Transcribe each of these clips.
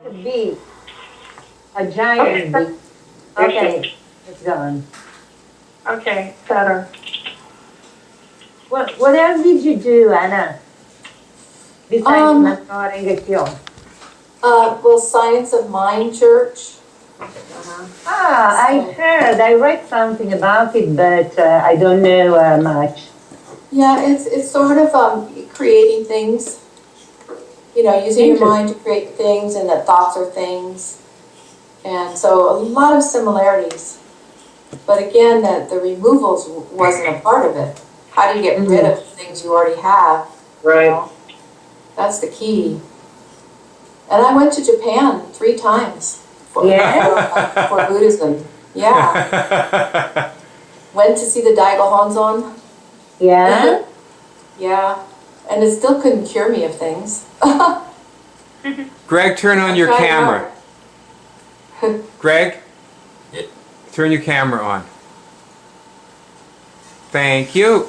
A bee. A giant bee. Okay, it's gone. Okay, better. What else did you do, Anna? Besides monitoring the cure? Well, Science of Mind Church. I heard, I read something about it, but I don't know much. Yeah, it's sort of creating things. You know, using your mind to create things, and that thoughts are things. And so a lot of similarities. But again, that the removals wasn't a part of it. How do you get rid of things you already have? Right. You know? That's the key. And I went to Japan 3 times for Buddhism. Yeah. Went to see the Daigo Honzon. Yeah? Yeah. And it still couldn't cure me of things. Greg, turn on your camera. Greg? Yeah. Turn your camera on. Thank you.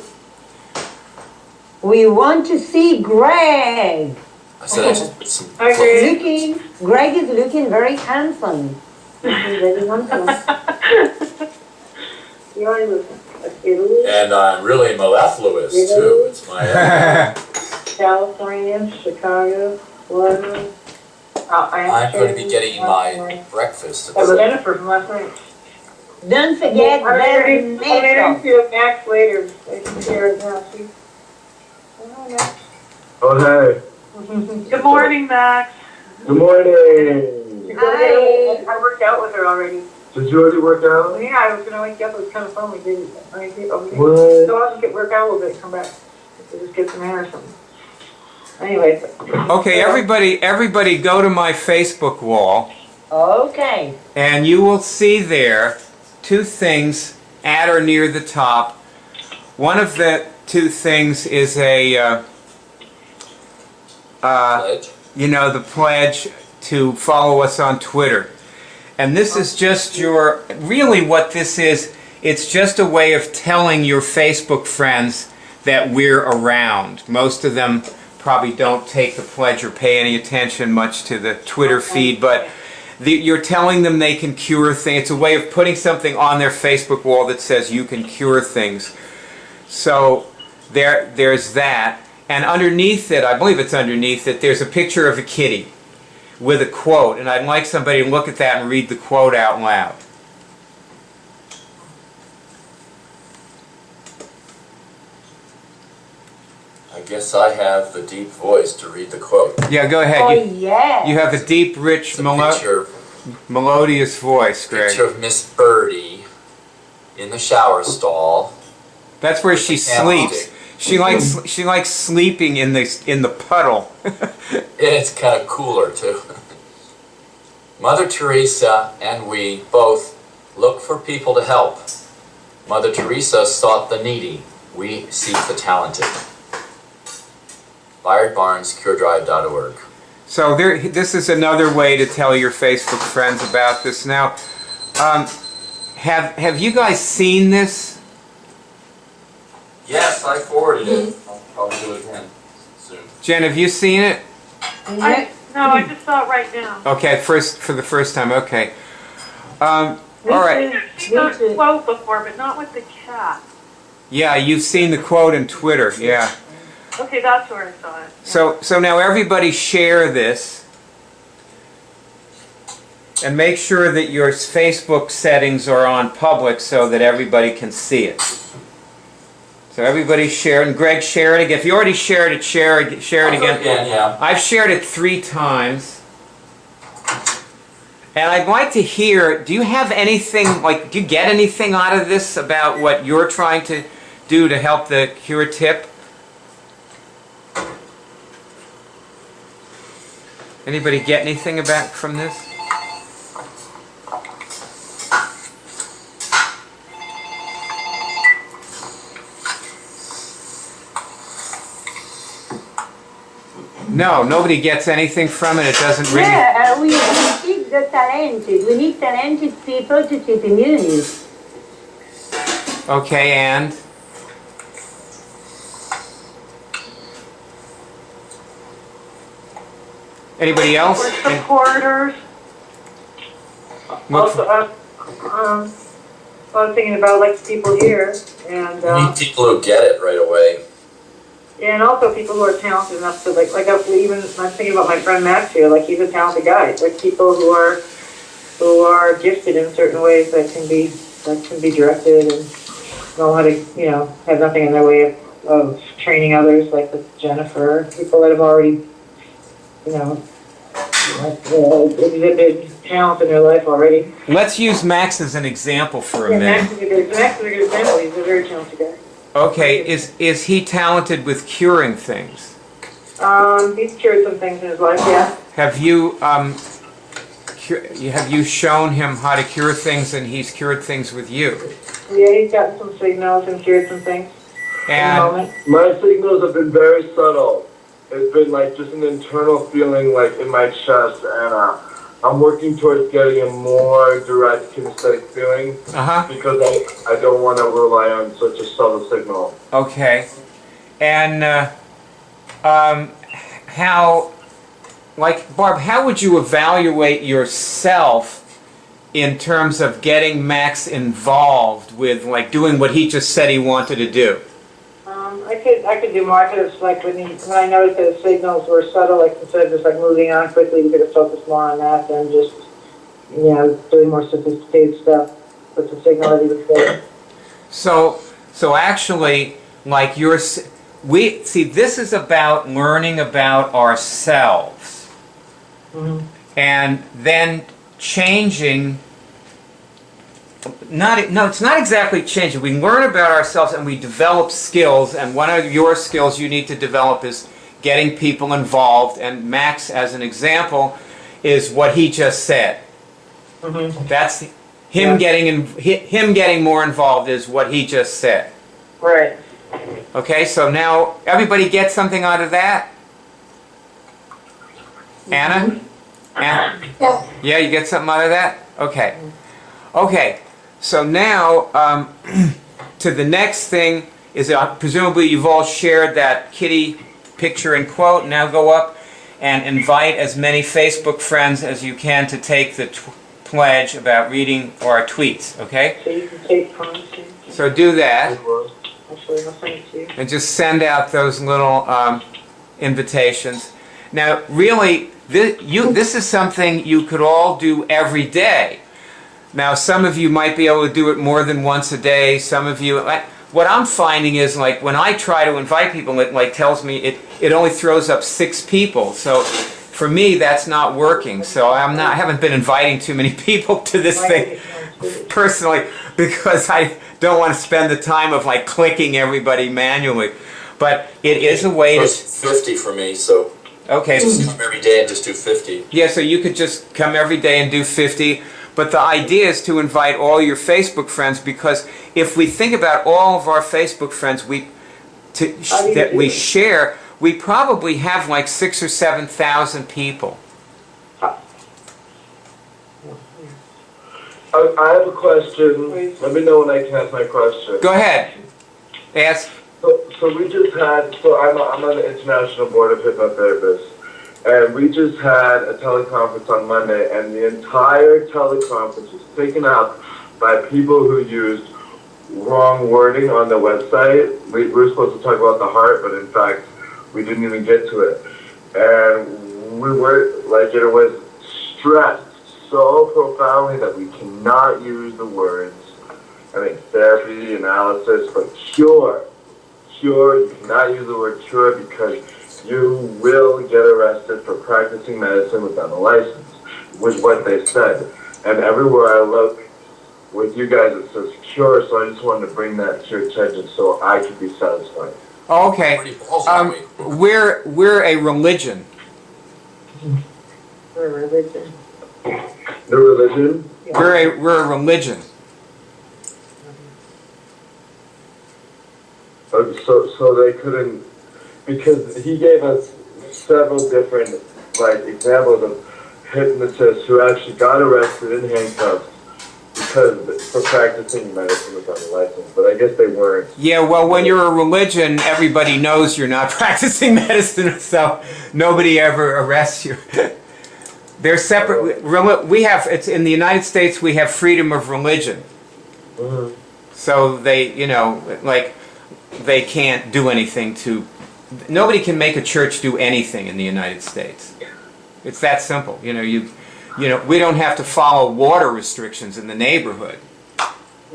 We want to see Greg. I said I just put some. Greg is looking very handsome. Very handsome. And I'm really mellifluous too. It's my. California, Chicago, London. I'm going to be getting my breakfast. That was Jennifer from last night. Don't forget very I'm going to see Max later. They can hear it now. Oh, hey. Good morning, Max. Good morning. Hi. I worked out with her already. Did you already work out? Yeah, I was going to wake you up. It was kind of fun. We did it. What? So I'll just work out a little bit, come back. Just get some air or something. Anyway. Okay, everybody go to my Facebook wall. Okay. And you will see there 2 things at or near the top. One of the 2 things is a Pledge. you know, the pledge to follow us on Twitter. And this is just really what this is, it's just a way of telling your Facebook friends that we're around. Most of them probably don't take the pledge or pay any attention much to the Twitter feed, but you're telling them they can cure things. It's a way of putting something on their Facebook wall that says you can cure things. So there's that. And underneath it, I believe it's underneath it, there's a picture of a kitty with a quote. And I'd like somebody to look at that and read the quote out loud. I guess I have the deep voice to read the quote. Yeah, go ahead. Oh, yeah. You have a deep, rich, melodious voice, Greg. Picture of Miss Birdie in the shower stall. That's where she sleeps. She likes sleeping in the puddle. It's kind of cooler too. Mother Teresa and we both look for people to help. Mother Teresa sought the needy. We seek the talented. Byard Barnes, CureDrive.org. So this is another way to tell your Facebook friends about this. Now, have you guys seen this? Yes, I forwarded it. I'll probably do it again soon. Jen, have you seen it? No, I just saw it right now. Okay, for the first time. Okay. All right. I've seen the quote before, but not with the cat. Yeah, you've seen the quote in Twitter. Yeah. Okay, that's where I saw it. So now everybody share this. And make sure that your Facebook settings are on public so that everybody can see it. So everybody share, and Greg, share it again. If you already shared it, share it again. Yeah. I've shared it 3 times. And I'd like to hear, do you have anything, do you get anything out of this about what you're trying to do to help the cure tip? Anybody get anything from this? No, nobody gets anything from it. It doesn't really... Yeah, we need the talented. We need talented people to keep immunity. Okay, and? Anybody else? We're supporters. Also, I was thinking about like people here, and We need people who get it right away. yeah, and also people who are talented enough to like even I'm thinking about my friend Max here. Like he's a talented guy. Like people who are gifted in certain ways that can be directed and know how to have nothing in their way of training others. Like with Jennifer, people that have already exhibited talent in their life already. Let's use Max as an example for a minute. Max is a good example. He's a very talented guy. Okay, is he talented with curing things? He's cured some things in his life, yeah. Have you shown him how to cure things, and he's cured things with you? Yeah, he's gotten some signals and cured some things. And My signals have been very subtle. It's been like just an internal feeling like in my chest, and I'm working towards getting a more direct kinesthetic feeling because I don't want to rely on such a subtle signal. okay, and how, like Barb, how would you evaluate yourself in terms of getting Max involved with like doing what he just said he wanted to do? I could do more. I could have, like, when I noticed that the signals were subtle, like, instead of just, like, moving on quickly, we could have focused more on that than just, doing more sophisticated stuff with the signal that he was getting. So actually, like this is about learning about ourselves, and then changing. It's not exactly changing. We learn about ourselves and we develop skills, and one of your skills you need to develop is getting people involved, and Max, as an example, is what he just said. That's him getting more involved is what he just said. Right. Okay, so now everybody get something out of that? Anna? Anna? Yeah, you get something out of that? Okay. Okay. So now, to the next thing is presumably you've all shared that kitty picture and quote. Now go up and invite as many Facebook friends as you can to take the pledge about reading our tweets, okay? So you can take comments. So do that. Actually, I'll send it to you. And just send out those little invitations. Now, really, this is something you could all do every day. Now, some of you might be able to do it more than once a day. Some of you, what I'm finding is, like, when I try to invite people, it like tells me it only throws up 6 people. So, for me, that's not working. So I haven't been inviting too many people to this thing personally because I don't want to spend the time of like clicking everybody manually. But it is a way to. It's 50 for me, so. Okay. Just come every day and just do 50. Yeah, so you could just come every day and do 50. But the idea is to invite all your Facebook friends, because if we think about all of our Facebook friends that we share, we probably have like 6,000 or 7,000 people. I have a question. Let me know when I can ask my question. Go ahead. Ask. So we just had, I'm on the International Board of Hypnotherapists, and we just had a teleconference on Monday, and the entire teleconference was taken up by people who used wrong wording on the website. We were supposed to talk about the heart, but in fact, we didn't even get to it. And we were, like, it was stressed so profoundly that we cannot use the words, I think, therapy, analysis, but cure. Cure, you cannot use the word cure because you will get arrested for practicing medicine without a license, was what they said. And everywhere I look with you guys it says cure, so I just wanted to bring that to your attention so I could be satisfied. Okay. We're a religion. We're a religion. The religion? Yeah. We're a religion. So they couldn't, because he gave us several different examples of hypnotists who actually got arrested in handcuffs because for practicing medicine without a license, but I guess they weren't. Yeah, well, when you're a religion, everybody knows you're not practicing medicine, so nobody ever arrests you. They're separate. We have, it's in the United States, we have freedom of religion. Mm-hmm. So they, you know, like, they can't do anything to, nobody can make a church do anything in the United States. It's that simple. You know, we don't have to follow water restrictions in the neighborhood.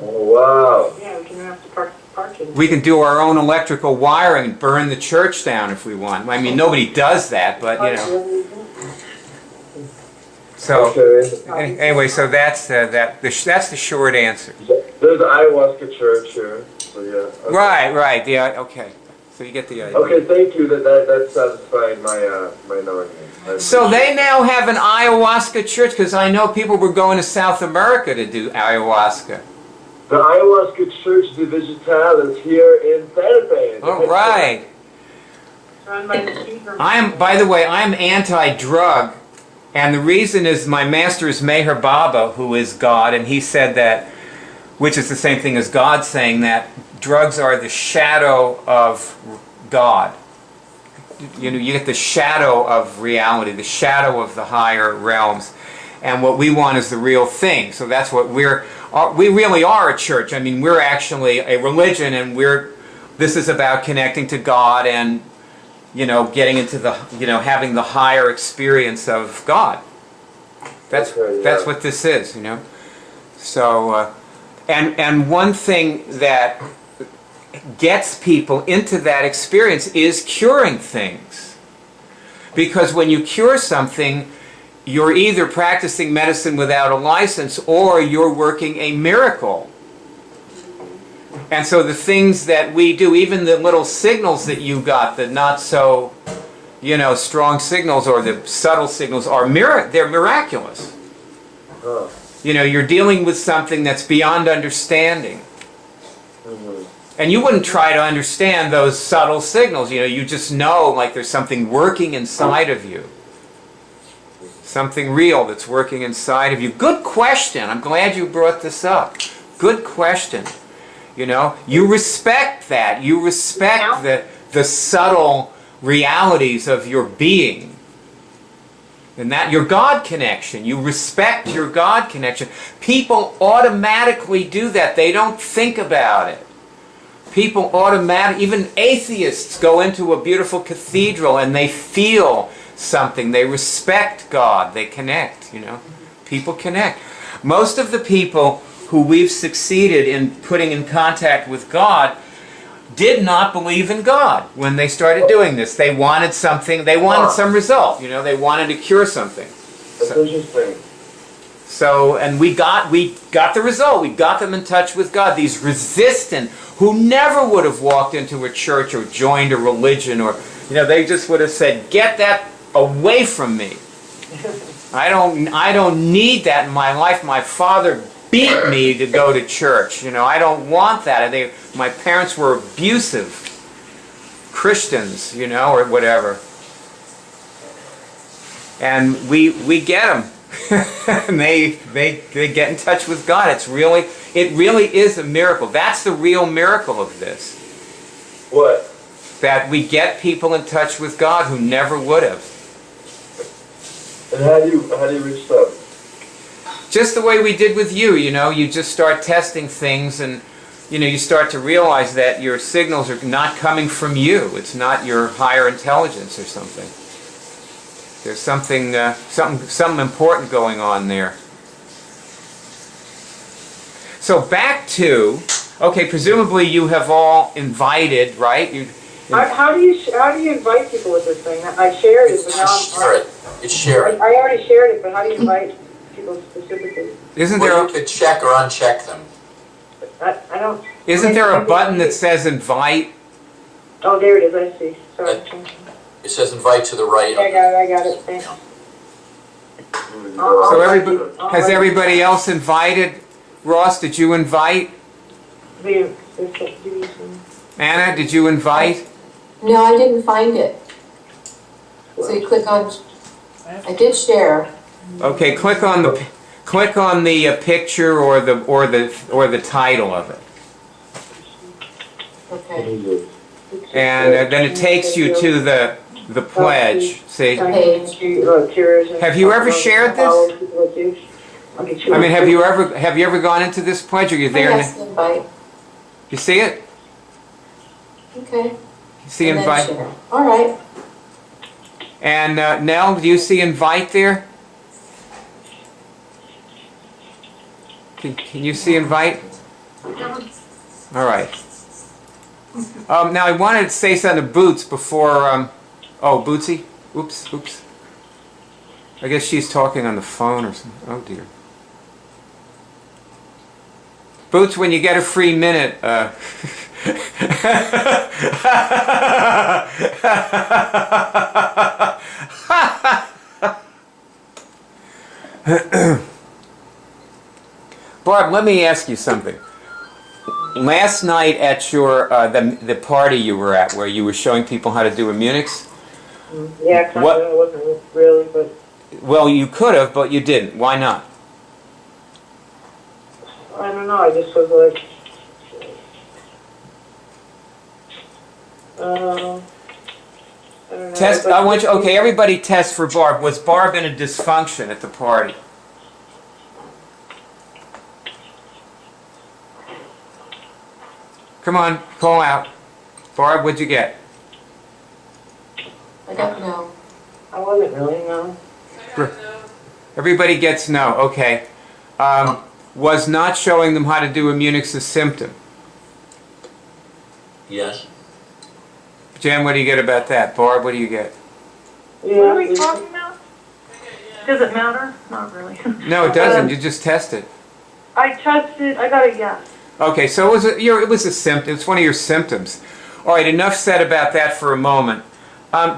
Oh, wow. Yeah, we can have to park it. We can do our own electrical wiring and burn the church down if we want. I mean, nobody does that, but, you know. So, Okay. anyway, so that's that's the short answer. There's an ayahuasca church here, so yeah. Okay. Right, yeah, okay. So you get the idea. Okay, thank you. That satisfied my knowing. So they now have an ayahuasca church, because I know people were going to South America to do ayahuasca. The ayahuasca church de Vegetal is here in Santa Fe. All right. By the way, I'm anti-drug, and the reason is my master is Meher Baba, who is God, and he said that, which is the same thing as God saying that drugs are the shadow of God. You know, you get the shadow of reality, the shadow of the higher realms, and what we want is the real thing. So that's what we really are a church. I mean, we're actually a religion, and this is about connecting to God and, you know, getting into the, you know, having the higher experience of God. That's what this is, you know. So, and one thing that gets people into that experience is curing things. Because when you cure something, you're either practicing medicine without a license or you're working a miracle. And so the things that we do, even the little signals that you got, the not so, you know, strong signals or the subtle signals, they're miraculous. Oh. You know, you're dealing with something that's beyond understanding. Mm-hmm. And you wouldn't try to understand those subtle signals. You know, you just know like there's something working inside of you. Something real that's working inside of you. Good question. I'm glad you brought this up. Good question. You know, you respect that. You respect the subtle realities of your being. And that your God connection. You respect your God connection. People automatically do that. They don't think about it. People automatically, even atheists go into a beautiful cathedral and they feel something. They respect God. They connect, you know. People connect. Most of the people who we've succeeded in putting in contact with God did not believe in God when they started doing this. They wanted something, they wanted some result, you know, they wanted to cure something. That's interesting. So, and we got the result. We got them in touch with God. These resistant, who never would have walked into a church or joined a religion, or, you know, they just would have said, "Get that away from me. I don't need that in my life. My father beat me to go to church. You know, I don't want that." My parents were abusive Christians, you know, or whatever. And we get them. And they get in touch with God. It really is a miracle. That's the real miracle of this. What? That we get people in touch with God who never would have. And how do you reach them? Just the way we did with you, you know, you just start testing things, and you know, you start to realize that your signals are not coming from you. It's not your higher intelligence or something. There's something important going on there. So back to, okay, presumably you have all invited, right? How do you invite people with this thing? I shared it, but now It's shared. I already shared it, but how do you invite people specifically? You could check or uncheck them. I don't. Isn't there a button that says invite? Oh, there it is. I see. Sorry. It says invite to the right. I got it. Thanks. So has everybody else invited? Ross, did you invite? Anna, did you invite? No, I didn't find it. So you click on, I did share. Okay, click on click on the picture or the title of it, Okay. and then it takes you to the pledge. See? Page. Have you ever shared this? I mean, have you ever gone into this pledge? Are you there? Yes, invite. You see it? Okay. You see And then invite? share. All right. And Nell, do you see invite there? Can you see invite? All right. Now I wanted to say something to Boots before. Oh, Bootsy. Oops. I guess she's talking on the phone or something. Oh dear. Boots, when you get a free minute. Barb, let me ask you something. Last night at your the party you were at, where you were showing people how to do immunics. Yeah, kind What- of. It wasn't really, but Well, you could have, but you didn't. Why not? I don't know. I just was like, I don't know. Test. I want you. Okay, everybody, test for Barb. Was Barb in a dysfunction at the party? Come on, call out. Barb, what'd you get? I got no. I wasn't really, no. Everybody gets no. Okay. Was not showing them how to do immunics a symptom? Yes. Jan, what do you get about that? Barb, what do you get? Yeah, What are we talking about? Does it matter? Not really. No, it doesn't. You just test it. I tested, I got a yes. Okay, so it was a symptom. It's one of your symptoms. All right, enough said about that for a moment.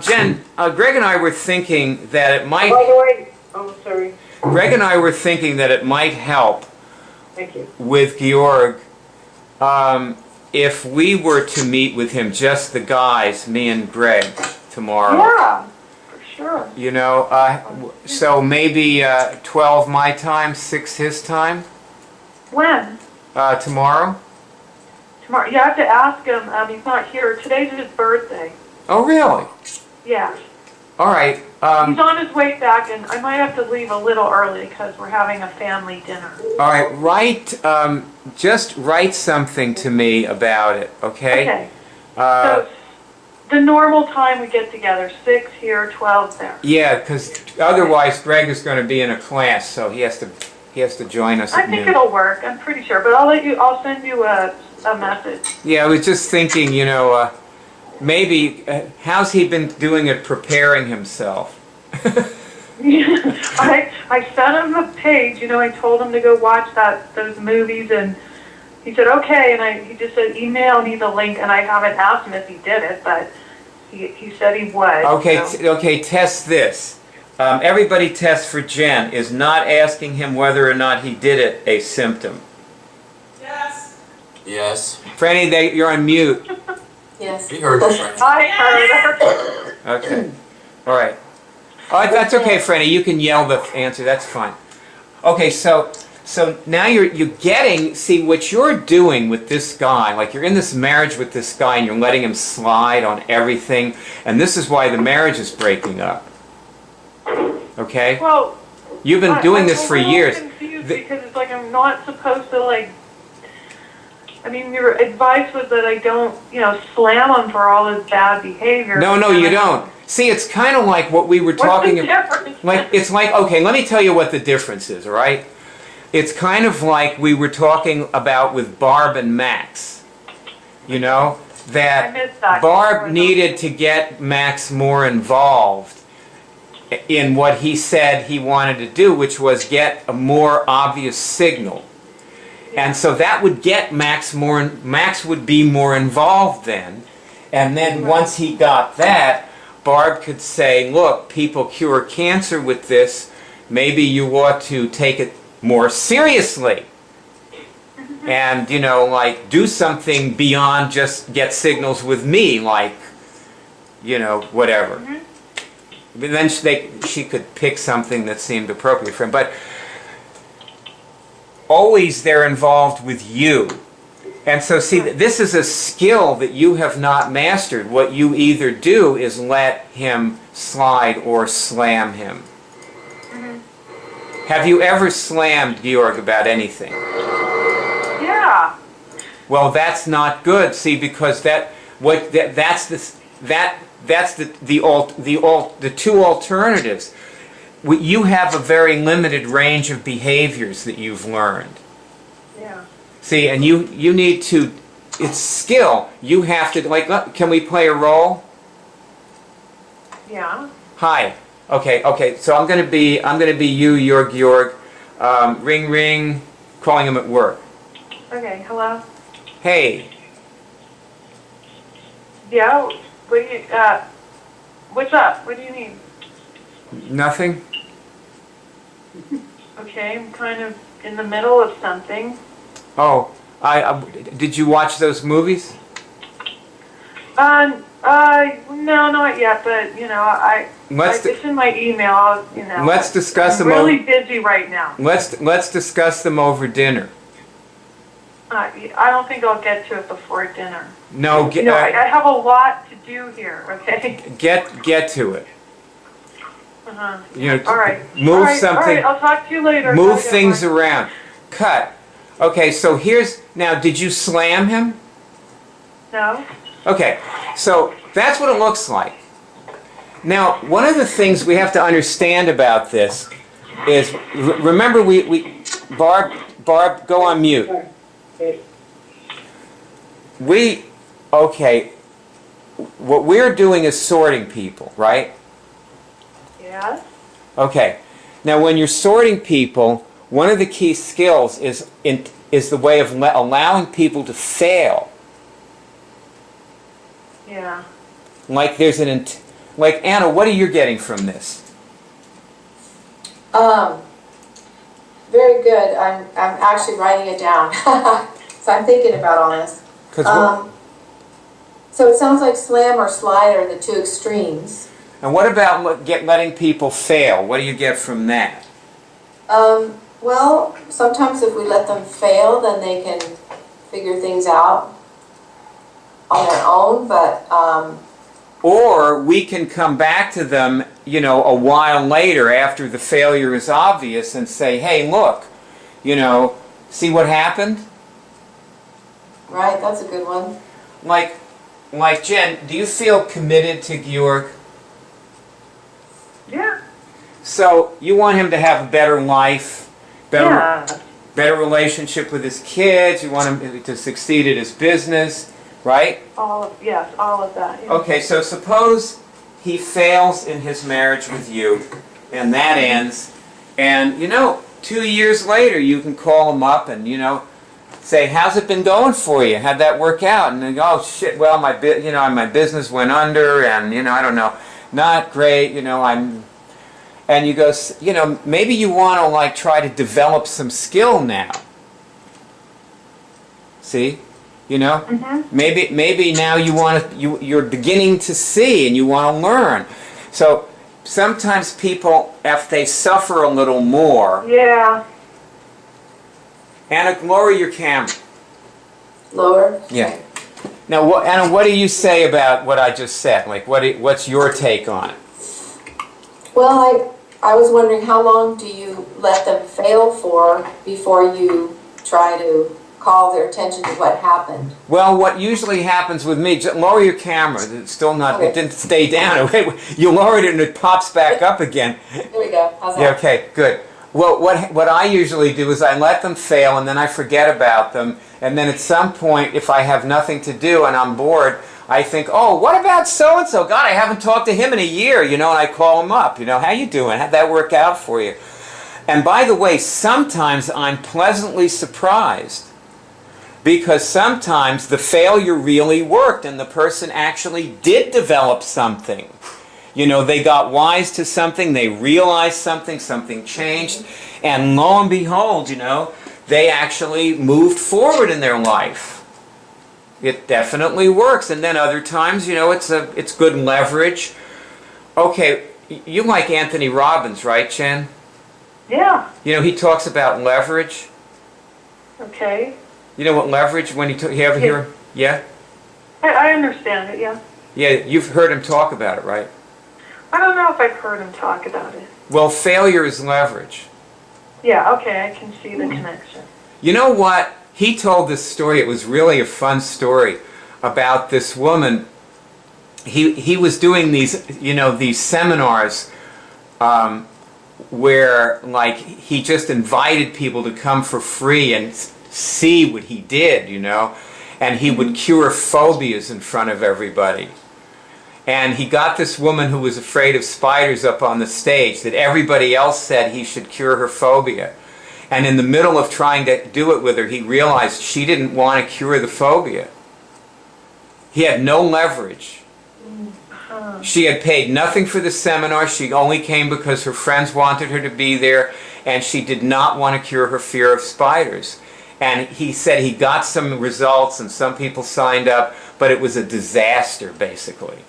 Jen, Greg and I were thinking that it might. By the way, oh, sorry. Greg and I were thinking that it might help Thank you. with Georg if we were to meet with him, just the guys, me and Greg, tomorrow. Yeah, for sure. You know, so maybe 12 my time, 6 his time, When? tomorrow. Tomorrow. You have to ask him. He's not here. Today's his birthday. Oh, really? Yeah. All right. He's on his way back, and I might have to leave a little early because we're having a family dinner. All right. Just write something to me about it, okay? Okay. Uh, So the normal time we get together, 6 here, 12 there. yeah, because otherwise Greg is going to be in a class, so he has to join us I at think noon. it'll work. I'm pretty sure, but I'll send you a message. Yeah, I was just thinking, you know, maybe how's he been doing at preparing himself? I sent him the page, you know, I told him to go watch those movies, and he said, okay, and he just said, email me the link, and I haven't asked him if he did it, but he said he would. Okay, so. okay, test this. Everybody test for Jen. Is not asking him whether or not he did it a symptom? Yes. Franny, you're on mute. Yes. We heard you, Frank. I heard. Okay. All right. Oh, that's okay, Franny. You can yell the answer. That's fine. Okay, so now you're getting, see, what you're doing with this guy, like you're in this marriage with this guy and you're letting him slide on everything, and this is why the marriage is breaking up. Okay? Well, You've been doing this for years. I'm confused because it's like I'm not supposed to, like, I mean, your advice was that I don't, you know, slam him for all his bad behavior. No, you don't. See, it's kind of like what we were talking about. What's the difference? Like, it's like, okay, let me tell you what the difference is, all right? It's kind of like we were talking about with Barb and Max. You know, I that missed that. Barb needed to get Max more involved in what he said he wanted to do, which was get a more obvious signal. And so that would get Max would be more involved then. And then once he got that, Barb could say, look, people cure cancer with this. Maybe you ought to take it more seriously. And, you know, like, do something beyond just get signals with me, like, you know, whatever. But then she could pick something that seemed appropriate for him. But always they're involved with you. And so see, this is a skill that you have not mastered. What you either do is let him slide or slam him. Have you ever slammed Georg about anything? Yeah. Well, that's not good. See, because that's the two alternatives. You have a very limited range of behaviors that you've learned. Yeah. See, and you need to. It's skill. You have to can we play a role? Yeah. Hi. Okay. So I'm gonna be you, you're Georg. Ring ring. Calling him at work. Okay. Hello. Hey. Yeah. What do you? What's up? What do you need? Nothing. Okay. I'm kind of in the middle of something. Oh, did you watch those movies? No, not yet. But it's in my email. Let's discuss I'm them. really busy right now. Let's discuss them over dinner. I don't think I'll get to it before dinner. No, I have a lot to do here. Okay. Get to it. Uh-huh. All right. Move something. All right. I'll talk to you later. Move things around. Cut. Okay. So now, did you slam him? No. Okay. So that's what it looks like. Now, one of the things we have to understand about this is, remember Barb, go on mute. What we're doing is sorting people, right? Yes. Okay. Now, when you're sorting people, one of the key skills is the way of allowing people to fail. Yeah. Like there's like Anna, what are you getting from this? Very good. I'm actually writing it down. So I'm thinking about all this. So it sounds like slam or slide are the two extremes. And what about letting people fail? What do you get from that? Well, sometimes if we let them fail, then they can figure things out on their own, but or we can come back to them, a while later after the failure is obvious and say, hey, look, see what happened? Right, that's a good one. Like Jen, do you feel committed to Georg? Yeah. So you want him to have a better life, Yeah. better relationship with his kids, you want him to succeed at his business, right? All of that. Yeah. Okay, so suppose he fails in his marriage with you, and that ends, and 2 years later you can call him up and say, how's it been going for you? How'd that work out? And they go, oh shit, well my business went under, and I don't know, not great, and you go, maybe you want to try to develop some skill now. See? Maybe now you're beginning to see and you want to learn. So sometimes people, if they suffer a little more. Yeah. Anna, lower your camera. Lower? Yeah. Now, Anna, what do you say about what I just said? What's your take on it? Well, I was wondering, how long do you let them fail for before you try to call their attention to what happened? Well, what usually happens with me, just lower your camera. It's still not, Okay. It didn't stay down. You lowered it and it pops back up again. There we go. How's that? Yeah, okay, good. Well, what I usually do is I let them fail and then I forget about them. And then at some point, if I have nothing to do and I'm bored, I think, oh, what about so-and-so? God, I haven't talked to him in a year, and I call him up. How you doing? How'd that work out for you? And by the way, sometimes I'm pleasantly surprised because sometimes the failure really worked and the person actually did develop something. They got wise to something, they realized something changed, and lo and behold, they actually moved forward in their life. It definitely works. And then other times, it's good leverage. Okay, you like Anthony Robbins, right, Chen? Yeah. He talks about leverage. Okay. You know what leverage, when you ever hear him? Yeah? I understand it, yeah. Yeah, you've heard him talk about it, right? I don't know if I've heard him talk about it. Well, failure is leverage. Yeah, okay, I can see the connection. You know what? He told this story, it was really a fun story, about this woman. He was doing these, these seminars where, like, he just invited people to come for free and see what he did, and he would cure phobias in front of everybody. And he got this woman who was afraid of spiders up on the stage that everybody else said he should cure her phobia. And in the middle of trying to do it with her, he realized she didn't want to cure the phobia. He had no leverage. She had paid nothing for the seminar. She only came because her friends wanted her to be there, and she did not want to cure her fear of spiders. And he said he got some results, and some people signed up, but it was a disaster, basically.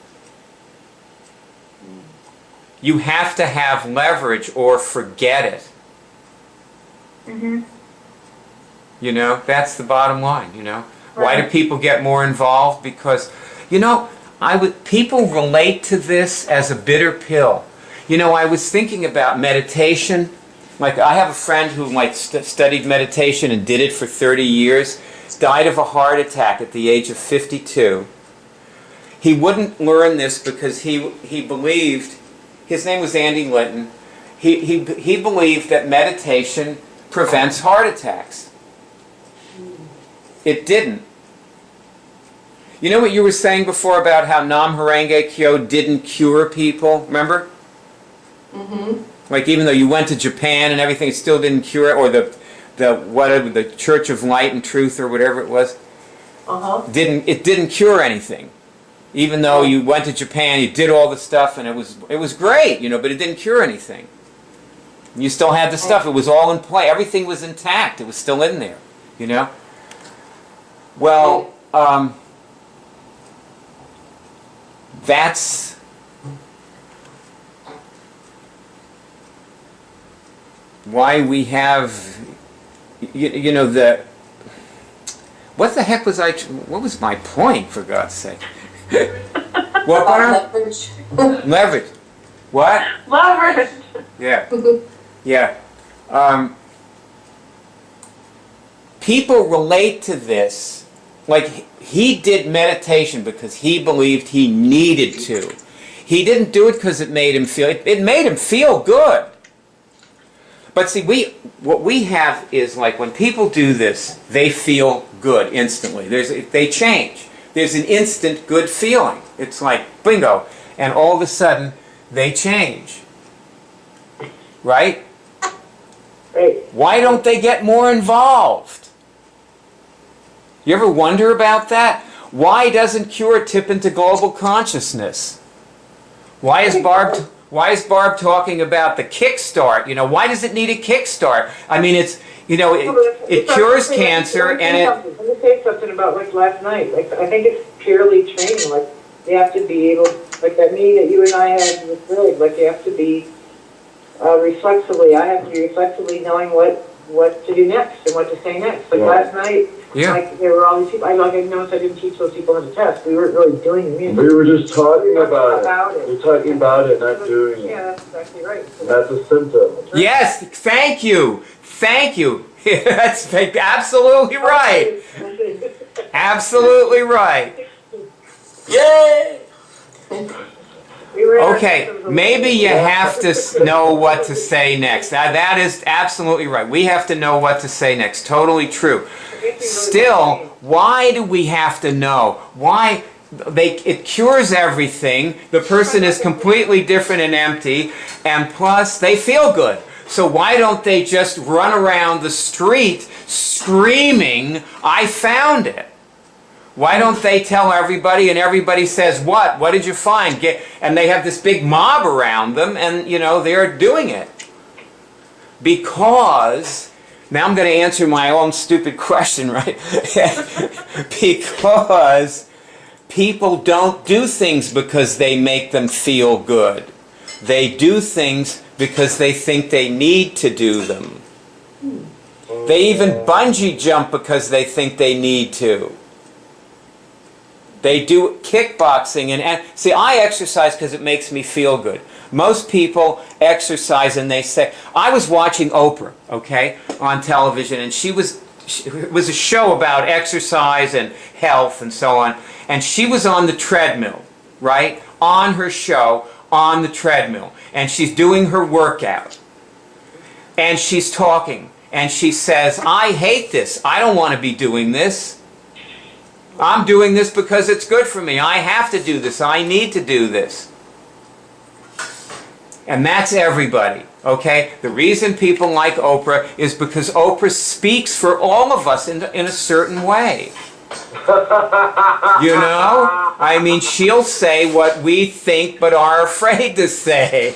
You have to have leverage or forget it. Mm-hmm. That's the bottom line, Right. Why do people get more involved? Because, people relate to this as a bitter pill. I was thinking about meditation. Like, I have a friend who, studied meditation and did it for 30 years. Died of a heart attack at the age of 52. He wouldn't learn this because he believed, his name was Andy Linton, he believed that meditation prevents heart attacks. It didn't. You know what you were saying before about how Nam Harange Kyo didn't cure people? Remember? Mm-hmm. Like, even though you went to Japan and everything, it still didn't cure it, or the Church of Light and Truth or whatever it was. It didn't cure anything. Even though you went to Japan, you did all the stuff, and it was great, but it didn't cure anything. You still had the stuff. It was all in play. Everything was intact. It was still in there, Well, that's why we have, what the heck was what was my point, for God's sake? What? Leverage. Leverage. What? Leverage. Yeah. Yeah. People relate to this. Like, he did meditation because he believed he needed to. He didn't do it because it made him feel, it made him feel good. But see, what we have is, like, when people do this, they feel good instantly. They change. There's an instant good feeling. It's like, bingo. And all of a sudden, they change. Right? Right. Why don't they get more involved? You ever wonder about that? Why doesn't Cure tip into global consciousness? Why is Barb talking about the kickstart? Why does it need a kickstart? I mean, it's, it cures cancer, and it... Let me say something about, like, last night. Like, I think it's purely training. Like, you have to be able, like that meeting that you and I had with Greg, like, you have to be reflexively, I have to be reflexively knowing what to do next and what to say next. Like, last night, like, there were all these people, I noticed I didn't teach those people on the test. We weren't really doing the music. We were just talking about it. We're talking about it, not doing it. Yeah, that's exactly right. So that's a symptom. Yes, thank you. Thank you. That's absolutely right. Absolutely right. Yay! Okay, maybe you have to know what to say next. That is absolutely right. We have to know what to say next. Totally true. Still, why do we have to know? Why? It cures everything. The person is completely different and empty, and plus they feel good. So why don't they just run around the street screaming, "I found it"? Why don't they tell everybody, and everybody says, "What? What did you find?" And they have this big mob around them, and they're doing it. Because, now I'm going to answer my own stupid question, right? Because people don't do things because they make them feel good. They do things because they think they need to do them. They even bungee jump because they think they need to. They do kickboxing and see, I exercise because it makes me feel good. Most people exercise and they say, I was watching Oprah, okay, on television, and it was a show about exercise and health and so on, and she was on the treadmill, right, on her show, on the treadmill, and she's doing her workout, and she's talking, and she says, I hate this, I don't want to be doing this. I'm doing this because it's good for me. I have to do this. I need to do this. And that's everybody, okay? The reason people like Oprah is because Oprah speaks for all of us in a certain way. You know? I mean, she'll say what we think but are afraid to say.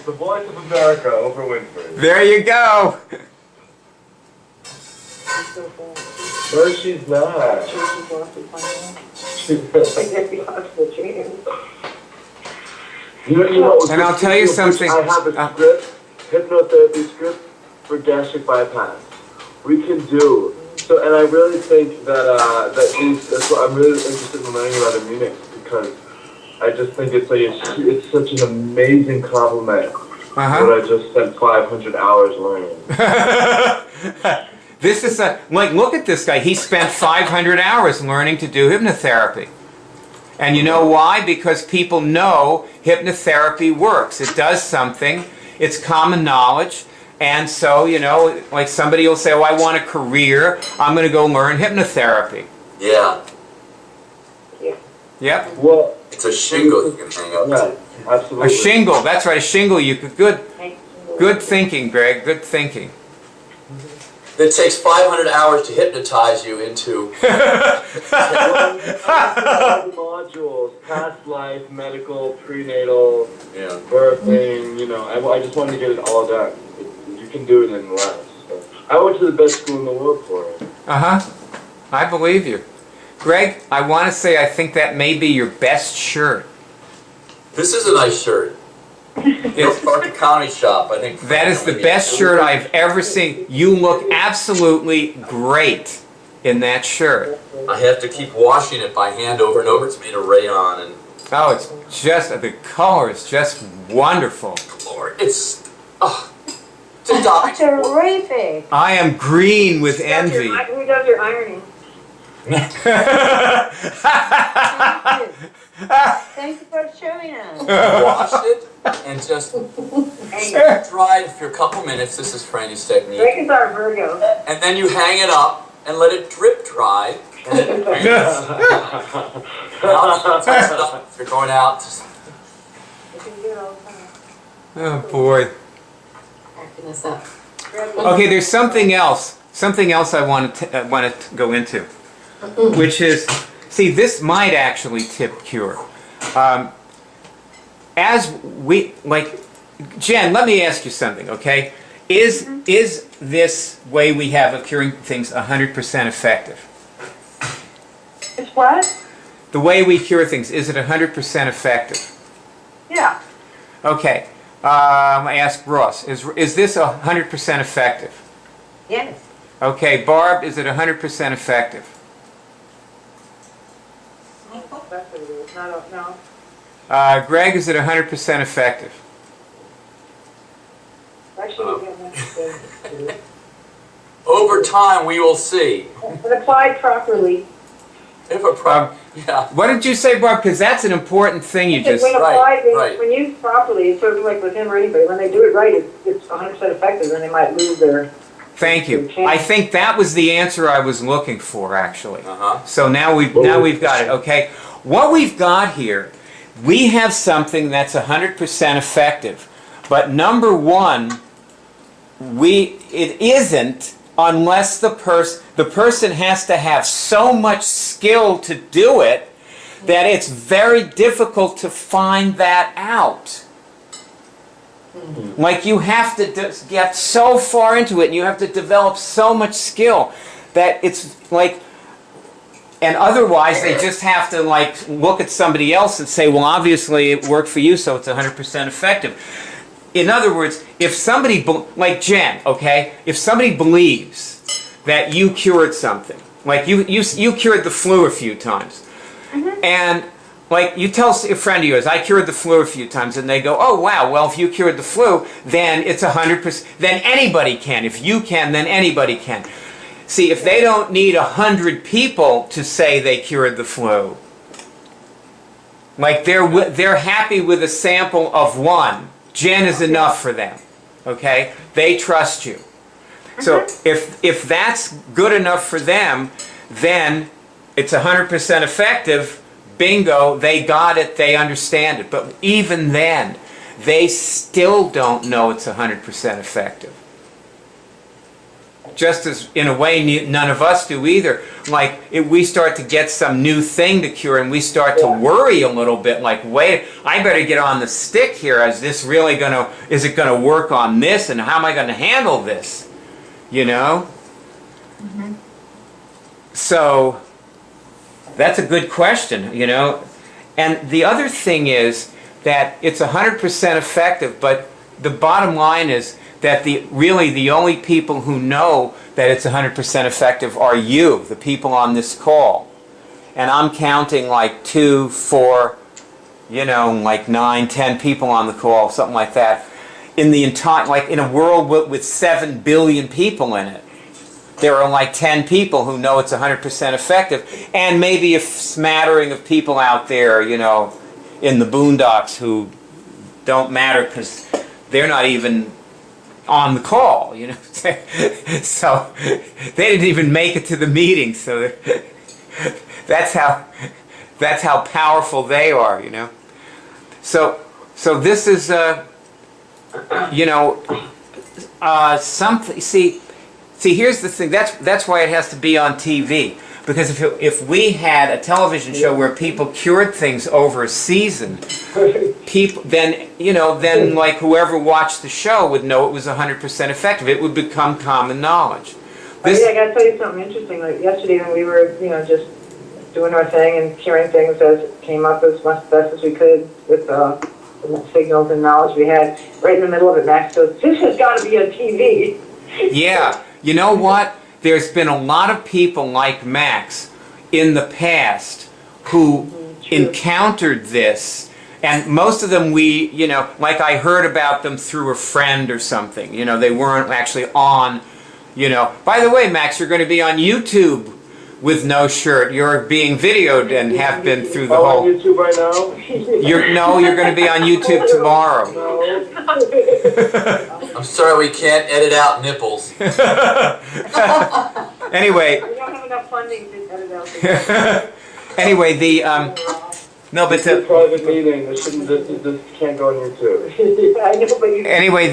The voice of America, Oprah Winfrey. There you go. No, she's not. You know, And I'll tell you something. I have a script, hypnotherapy script for gastric bypass. We can do. So, and I really think that that's what I'm really interested in learning about Immunix, because I just think it's such an amazing compliment. What I just spent 500 hours learning. This is like, look at this guy. He spent 500 hours learning to do hypnotherapy. And you know why? Because people know hypnotherapy works. It does something. It's common knowledge. And so, you know, like somebody will say, oh, I want a career. I'm going to go learn hypnotherapy. Yeah. Yep. Well, It's a shingle you can hang up. yeah, absolutely. A shingle. That's right. A shingle. You could good thinking, Greg. Good thinking. It takes 500 hours to hypnotize you into... modules, past life, medical, prenatal, Yeah. birthing, you know, I just wanted to get it all done. You can do it in less. So. I went to the best school in the world for it. I believe you. Greg, I want to say I think that may be your best shirt. This is a nice shirt. It's Park the County Shop, I think. That is the best shirt I've ever seen. You look absolutely great in that shirt. I have to keep washing it by hand over and over. It's made of rayon and... Oh, it's just, the color is just wonderful. Lord, it's... to die for. Terrific. I am green with envy. Who does your ironing? Thank you for showing us. Wash it and just dry it for a couple minutes. This is Franny's technique. Drake is our Virgo. And then you hang it up and let it drip dry. And then now just touch it up. If you're going out, just... You can do it all the time. Oh boy. Backing this up. Okay, there's something else. Something else I want to go into, which is, see, this might actually tip Cure. As we, like, Jen, let me ask you something, okay? Is this way we have of curing things 100% effective? It's what? The way we cure things, is it 100% effective? Yeah. Okay. I ask Ross, is this 100% effective? Yes. Okay, Barb, is it 100% effective? That's what it is. No. Greg, is it 100% effective? Actually, we Over time, we will see. when applied properly. If a yeah. What did you say, Barb? Because that's an important thing you just... When applied, right. when used properly, it's sort of like with him or anybody, when they do it right, it's 100% effective, and they might lose their... Thank you. I think that was the answer I was looking for, actually. Uh-huh. So now we've got it, okay? What we've got here, we have something that's 100% effective. But number one, it isn't unless the person has to have so much skill to do it that it's very difficult to find that out. Like you have to get so far into it and you have to develop so much skill that it's like And otherwise, they just have to like look at somebody else and say, well, obviously it worked for you, so it's 100% effective. In other words, if somebody, like Jen, okay, if somebody believes that you cured something, like you cured the flu a few times, and like you tell a friend of yours, I cured the flu a few times, and they go, oh wow, well if you cured the flu, then it's 100%, then anybody can. If you can, then anybody can. See, if they don't need 100 people to say they cured the flu, like they're happy with a sample of one. Jen is enough for them, okay? They trust you. So if that's good enough for them, then it's 100% effective. Bingo, they got it, they understand it. But even then, they still don't know it's 100% effective. Just as, in a way, none of us do either. Like, if we start to get some new thing to cure and we start to worry a little bit, like, wait, I better get on the stick here. Is this really is it going to work on this? And how am I going to handle this? You know? So, that's a good question, you know? And the other thing is that it's 100% effective, but the bottom line is that really the only people who know that it's 100% effective are you, the people on this call. And I'm counting like 2, 4, you know, like 9, 10 people on the call, something like that. In the entire, like in a world with 7 billion people in it, there are like 10 people who know it's 100% effective, and maybe a smattering of people out there, you know, in the boondocks who don't matter because they're not even on the call, you know. So they didn't even make it to the meeting. So that's how powerful they are, you know. So this is you know, something. See, here's the thing. That's why it has to be on TV. Because if we had a television show where people cured things over a season, then like whoever watched the show would know it was 100% effective. It would become common knowledge. I gotta tell you something interesting. Like yesterday when we were, you know, just doing our thing and curing things as it came up as best as we could with the signals and knowledge we had. Right in the middle of it, Max goes, "This has got to be on TV." Yeah, you know what? There's been a lot of people like Max in the past who encountered this, and most of them you know, like I heard about them through a friend or something. You know, they weren't actually on, you know. By the way, Max, you're going to be on YouTube with no shirt. You're being videoed and have been through the whole... on YouTube right now? You're going to be on YouTube tomorrow. I'm sorry we can't edit out nipples. Anyway. We don't have enough funding to edit out. Anyway, no, but It's a private meeting. This can't go on YouTube. I know, but you... Anyway,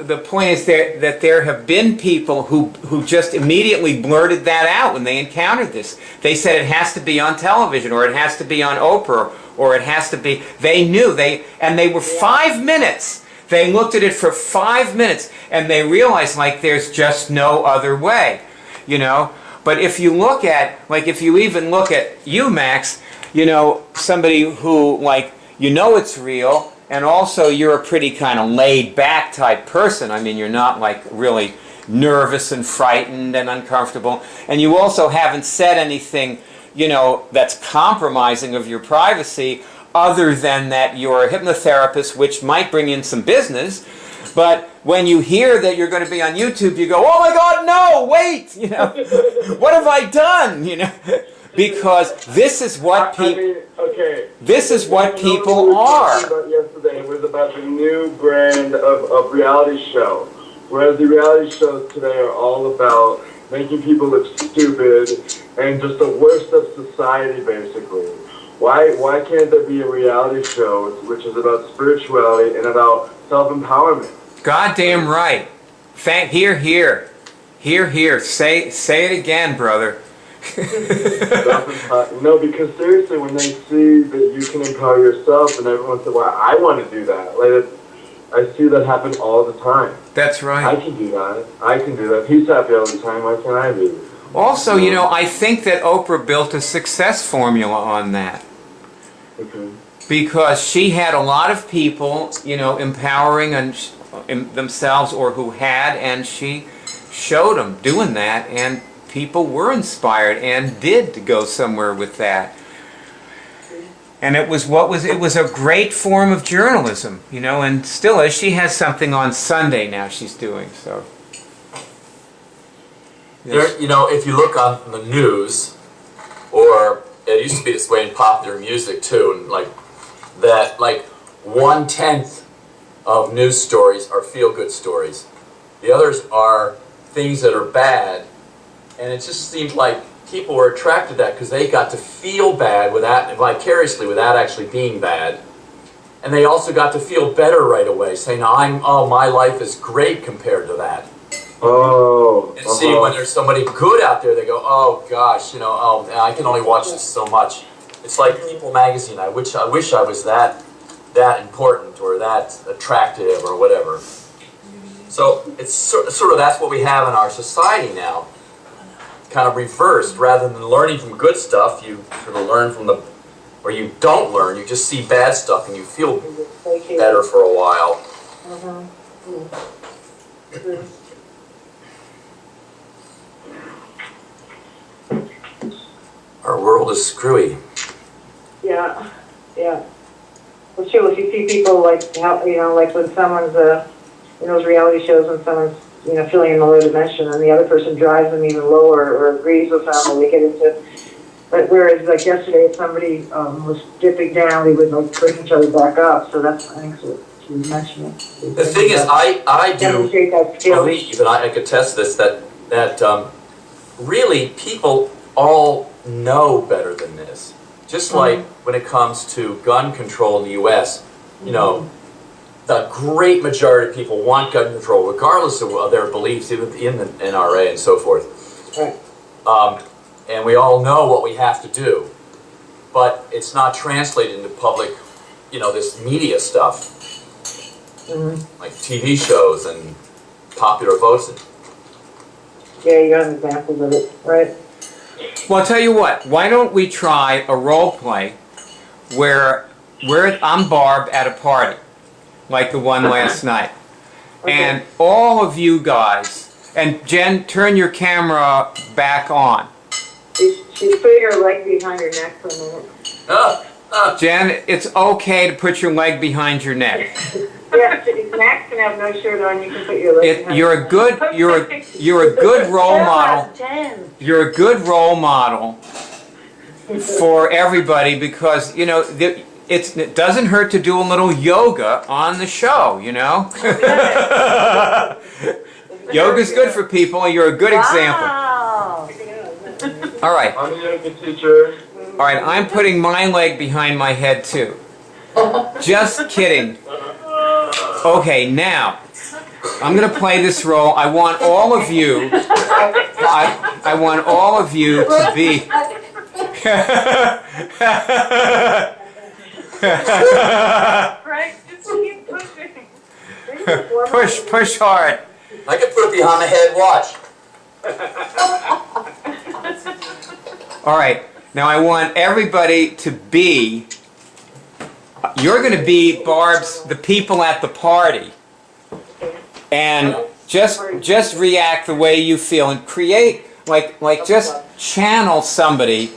the point is that there have been people who just immediately blurted that out when they encountered this. They said it has to be on television, or it has to be on Oprah, or it has to be... They knew. And they were 5 minutes. They looked at it for 5 minutes, and they realized, like, there's just no other way, you know? But if you look at, like, if you even look at you, Max, you know, somebody who, like, you know it's real, and also you're a pretty kind of laid-back type person. I mean, you're not, like, really nervous and frightened and uncomfortable. And you also haven't said anything, you know, that's compromising of your privacy, other than that you're a hypnotherapist, which might bring in some business. But when you hear that you're going to be on YouTube, you go, oh my God, no, wait, you know, what have I done, you know? Because this is what people, this is what people are. About yesterday was about the new brand of reality show, whereas the reality shows today are all about making people look stupid and just the worst of society, basically. Why can't there be a reality show which is about spirituality and about self-empowerment? Goddamn right. Hear, hear. Hear, hear. Say it again, brother. No, because seriously, when they see that you can empower yourself, and everyone says, "Well, I want to do that." Like, I see that happen all the time. That's right. I can do that. I can do that. He's happy all the time. Why can't I be? Also, you know, I think that Oprah built a success formula on that. Okay. Because she had a lot of people, you know, empowering themselves or who had, and she showed them doing that, and people were inspired and did go somewhere with that. And it was a great form of journalism, you know, and still is. She has something on Sunday now she's doing, so. There, you know, if you look on the news, or it used to be this way in popular music too, and like that, like 1/10 of news stories are feel-good stories. The others are things that are bad, and it just seemed like people were attracted to that because they got to feel bad without, vicariously, without actually being bad, and they also got to feel better right away, saying, "Oh, my life is great compared to that." Oh. And see, when there's somebody good out there, they go, "Oh gosh, you know, oh, I can only watch this so much." It's like People Magazine. I wish I was that important or that attractive or whatever. So it's sort of that's what we have in our society now, kind of reversed. Rather than learning from good stuff, you sort of learn from the, or you don't learn. You just see bad stuff and you feel better for a while. Our world is screwy. Yeah, yeah. Well, sure, if you see people like, how, you know, like when someone's, in those reality shows when someone's, you know, feeling in the low dimension and the other person drives them even lower or agrees with them or they get into, but whereas like yesterday if somebody was dipping down, we would like bring each other back up. So that's, I think, what she was mentioning. The thing is, I do Demonstrate that skill. believe, and I could test this, that really people all know better than this. Just like when it comes to gun control in the U.S., you know, the great majority of people want gun control, regardless of their beliefs, even in the NRA and so forth. Right. And we all know what we have to do, but it's not translated into public, you know, this media stuff, like TV shows and popular votes. Yeah, you have examples of it, right? Well, I'll tell you what, why don't we try a role play where I'm Barb at a party, like the one last night. Okay. And all of you guys, and Jen, turn your camera back on. She's putting her leg behind her neck for a minute. Jen, it's okay to put your leg behind your neck. Yeah, Max can have no shirt on. You can put your leg behind You're a good role model. You're a good role model for everybody because, you know, it doesn't hurt to do a little yoga on the show, you know? Yoga's good for people, and you're a good example. All right. I'm a yoga teacher. All right, I'm putting my leg behind my head, too. Just kidding. Okay, now, I'm going to play this role. I want all of you, I want all of you to be... Frank, just keep pushing. Push hard. I could put it behind my head, watch. All right, now I want everybody to be... You're going to be the people at the party, and just react the way you feel and create just channel somebody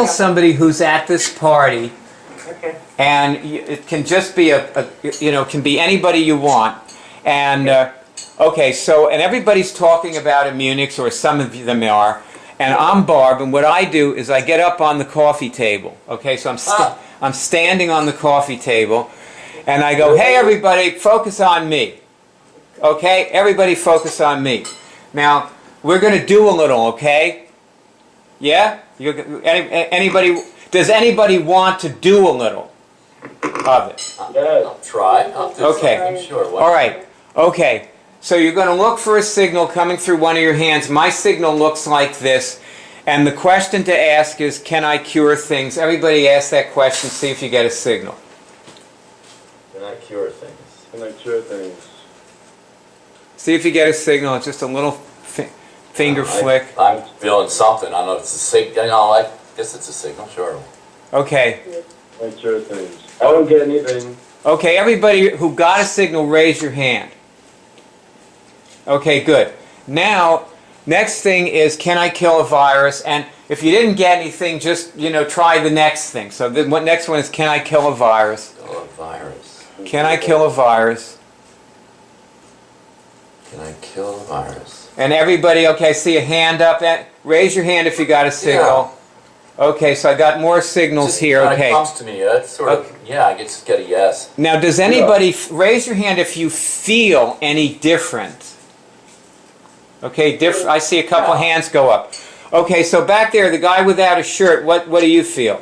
somebody who's at this party, and it can just be can be anybody you want, and okay, so and everybody's talking about immunics, or some of them are. And I'm Barb, and what I do is I get up on the coffee table. Okay, so I'm standing on the coffee table, and I go, "Hey, everybody, focus on me." Okay, everybody, focus on me. Now we're going to do a little. Okay? Yeah. Anybody? Does anybody want to do a little of it? I'll try. I'll do Okay. something, sure. All right. Okay. So you're going to look for a signal coming through one of your hands. My signal looks like this. And the question to ask is, can I cure things? Everybody ask that question, see if you get a signal. Can I cure things? Can I cure things? See if you get a signal. It's just a little Finger flick. I'm feeling something. I don't know if it's a signal. I guess it's a signal, sure. Okay. Like sure things. I don't get anything. Okay, everybody who got a signal, raise your hand. Okay, good. Now, next thing is, can I kill a virus? And if you didn't get anything, just, try the next thing. So the next one is, can I kill a virus? Kill a virus. Can I kill a virus? Can I kill a virus? And everybody, okay, I see a hand up. Raise your hand if you got a signal. Okay, so I got more signals here. When Okay. it comes to me, it's sort of, I just get a yes. Now, does anybody raise your hand if you feel any different? Okay, I see a couple hands go up. Okay, so back there, the guy without a shirt, what do you feel?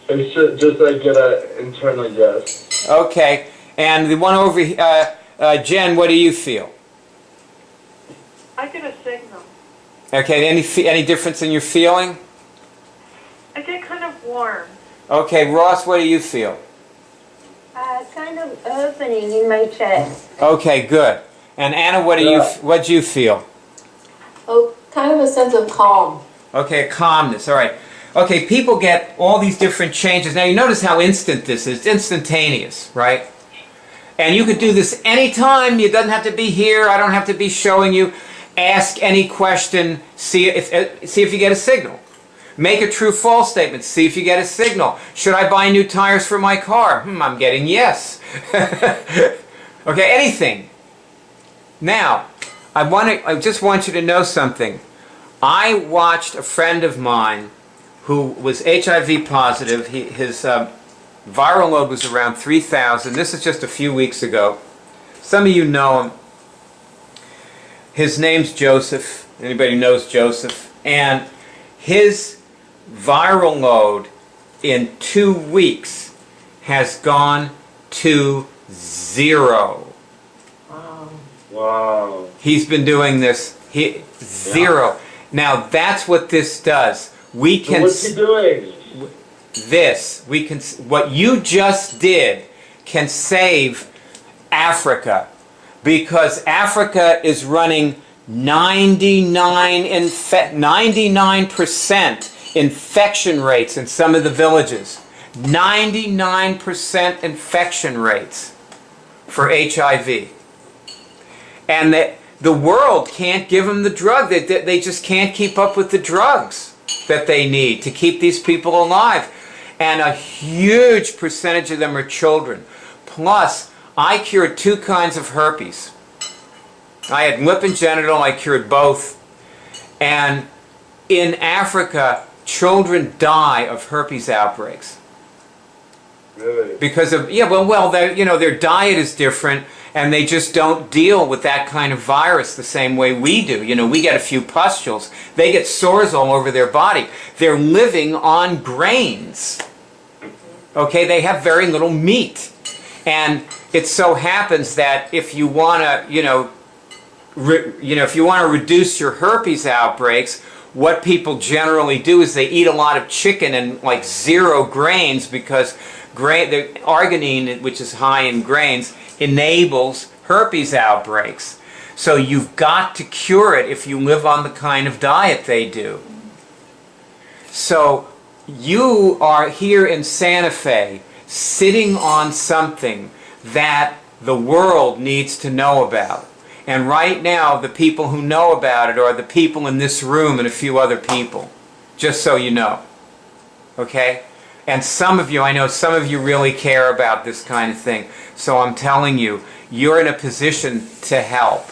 It's just I get a internal yes. Okay, and the one over here, Jen, what do you feel? I get a signal. Okay, any difference in your feeling? I get kind of warm. Okay, Ross, what do you feel? Kind of opening in my chest. Okay, good. And Anna, what do you feel? Oh, kind of a sense of calm. Okay, calmness. All right. Okay, people get all these different changes. Now, you notice how instant this is. It's instantaneous, right? And you could do this anytime. It doesn't have to be here. I don't have to be showing you. Ask any question. See if you get a signal. Make a true-false statement. See if you get a signal. Should I buy new tires for my car? I'm getting yes. Okay, anything. Now, I just want you to know something. I watched a friend of mine who was HIV positive. His viral load was around 3,000. This is just a few weeks ago. Some of you know him. His name's Joseph. Anybody knows Joseph? And his viral load in 2 weeks has gone to 0. Wow. He's been doing this. Zero. Now that's what this does. We can. So what's he doing? What you just did can save Africa, because Africa is running 99% infection rates in some of the villages. 99% infection rates for HIV. And the world can't give them the drug. They just can't keep up with the drugs that they need to keep these people alive. And a huge percentage of them are children. Plus, I cured 2 kinds of herpes. I had lip and genital, I cured both. And in Africa, children die of herpes outbreaks. Really? Because of, their diet is different, and they just don't deal with that kind of virus the same way we do. We get a few pustules. They get sores all over their body. They're living on grains. Okay, they have very little meat. And it so happens that if you want to, if you want to reduce your herpes outbreaks, what people generally do is they eat a lot of chicken and like 0 grains, because the arginine, which is high in grains, enables herpes outbreaks. So you've got to cure it if you live on the kind of diet they do. So you are here in Santa Fe sitting on something that the world needs to know about. And right now, the people who know about it are the people in this room and a few other people, just so you know. Okay? And some of you, I know some of you really care about this kind of thing. So I'm telling you, you're in a position to help.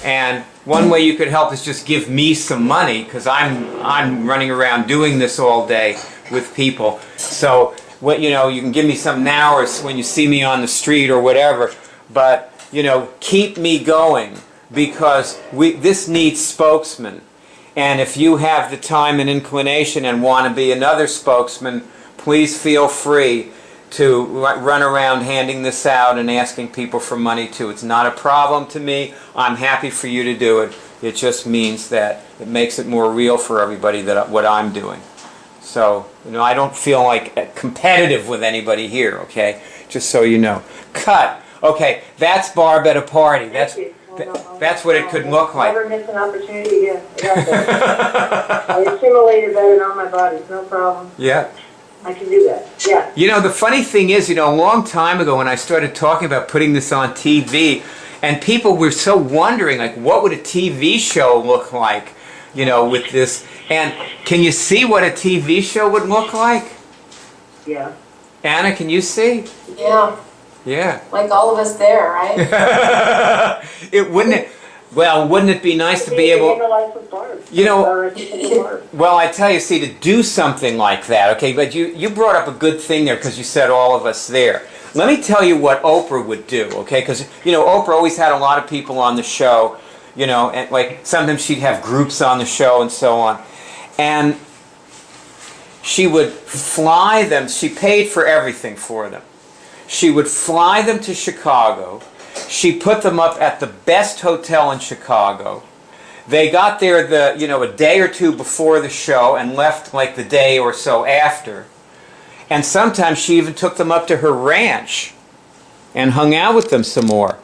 And one way you could help is just give me some money, because I'm running around doing this all day with people. So you can give me some now, or when you see me on the street or whatever. But keep me going, because this needs spokesmen. And if you have the time and inclination and want to be another spokesman, please feel free to run around handing this out and asking people for money too. It's not a problem to me. I'm happy for you to do it. It just means that it makes it more real for everybody what I'm doing. So, I don't feel like competitive with anybody here, okay? Just so you know. Cut. Okay, that's Barb at a party. That's what it could look like. Never miss an opportunity, yeah. I got that. I assimilated that in all my bodies, no problem. Yeah. I can do that, yeah. You know, the funny thing is, you know, a long time ago when I started talking about putting this on TV, and people were so wondering, like, what would a TV show look like, you know, with this? And can you see what a TV show would look like? Yeah. Anna, can you see? Yeah, Yeah. like all of us there, right? It wouldn't. Wouldn't it be nice to be able? You know. Well, I tell you, see, to do something like that, okay. But you brought up a good thing there because you said all of us there. Let me tell you what Oprah would do, okay? Because you know, Oprah always had a lot of people on the show, you know, and like sometimes she'd have groups on the show and so on, and she would fly them. She paid for everything for them. She would fly them to Chicago. She put them up at the best hotel in Chicago. They got there a day or two before the show and left like the day or so after. And sometimes she even took them up to her ranch and hung out with them some more.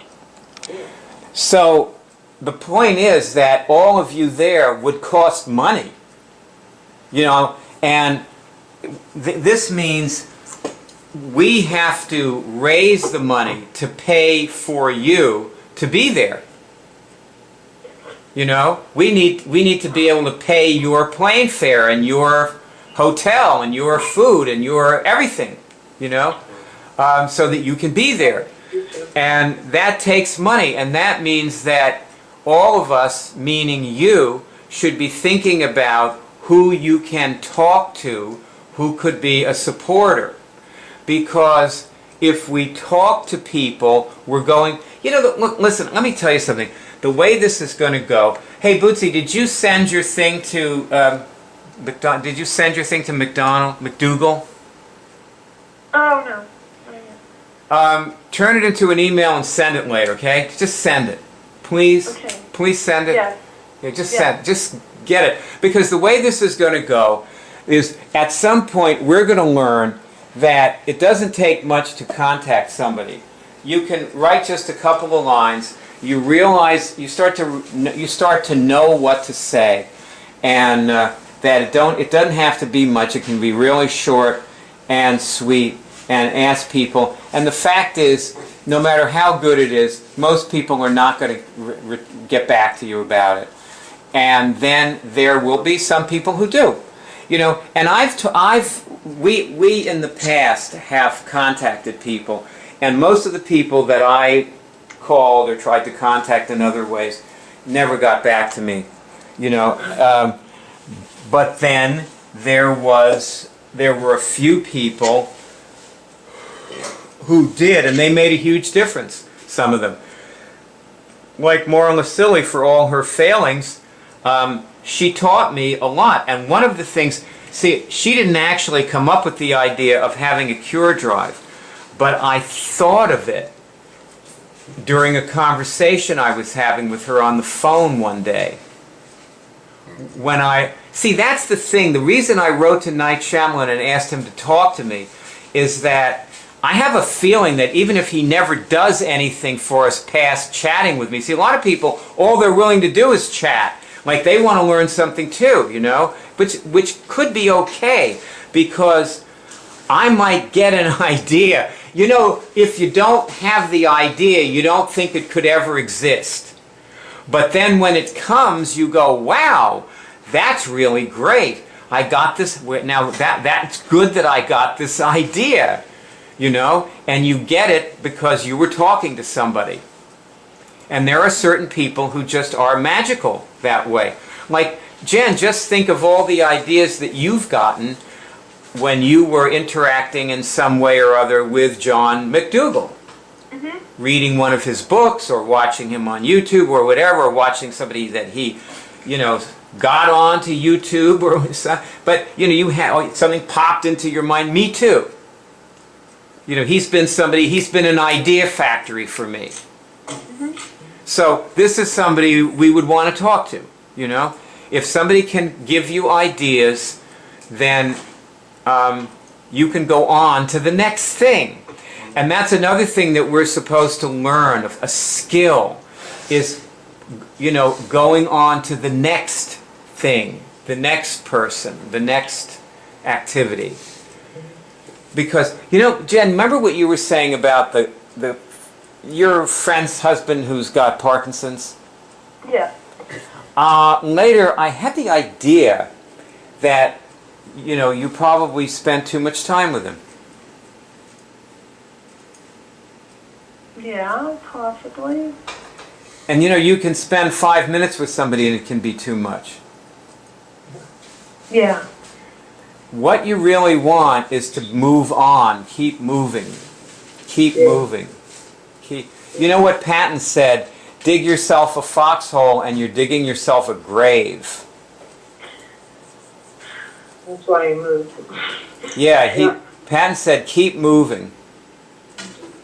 So the point is that all of you there would cost money. You know, and this means we have to raise the money to pay for you to be there. You know, we need to be able to pay your plane fare and your hotel and your food and your everything, you know, so that you can be there. And that takes money, and that means that all of us, meaning you, should be thinking about who you can talk to who could be a supporter. Because if we talk to people, we're going, you know, look, listen, let me tell you something. The way this is going to go, hey, Bootsy, did you send your thing to, McDougal? Oh, no. Turn it into an email and send it later, okay? Just send it. Please. Okay. Please send it. Yes. Yeah, just get it. Because the way this is going to go is at some point we're going to learn that it doesn't take much to contact somebody. You can write just a couple of lines. You realize, you start to know what to say, and that it doesn't have to be much. It can be really short and sweet, and ask people. And the fact is, no matter how good it is, most people are not going to get back to you about it. And then there will be some people who do. You know, and we in the past have contacted people, and most of the people that I called or tried to contact in other ways never got back to me. You know, but then there were a few people who did, and they made a huge difference. Some of them, like Maura Lascilli, for all her failings. She taught me a lot, and one of the things, see, she didn't actually come up with the idea of having a cure drive, but I thought of it during a conversation I was having with her on the phone one day. See, that's the thing, the reason I wrote to Night Shyamalan and asked him to talk to me is that I have a feeling that even if he never does anything for us past chatting with me, see, a lot of people, all they're willing to do is chat. Like they want to learn something too, you know, which could be okay, because I might get an idea. You know, if you don't have the idea, you don't think it could ever exist. But then when it comes, you go, wow, that's really great. I got this. Now that's good that I got this idea, you know, and you get it because you were talking to somebody. And there are certain people who just are magical that way. Like, Jen, just think of all the ideas that you've gotten when you were interacting in some way or other with John McDougal. Mm-hmm. Reading one of his books, or watching him on YouTube, or whatever, or watching somebody that he, you know, got on to YouTube, or but, you know, you had something popped into your mind. Me too. You know, he's been an idea factory for me. Mm-hmm. So this is somebody we would want to talk to, you know. If somebody can give you ideas, then you can go on to the next thing. And that's another thing that we're supposed to learn, a skill, is you know, going on to the next thing, the next person, the next activity. Because, you know, Jen, remember what you were saying about your friend's husband who's got Parkinson's? Yeah. Later, I had the idea that, you know, you probably spent too much time with him. Yeah, possibly. And, you know, you can spend 5 minutes with somebody and it can be too much. Yeah. What you really want is to move on, keep moving, keep moving. You know what Patton said? Dig yourself a foxhole and you're digging yourself a grave. That's why I moved. Yeah, Patton said keep moving.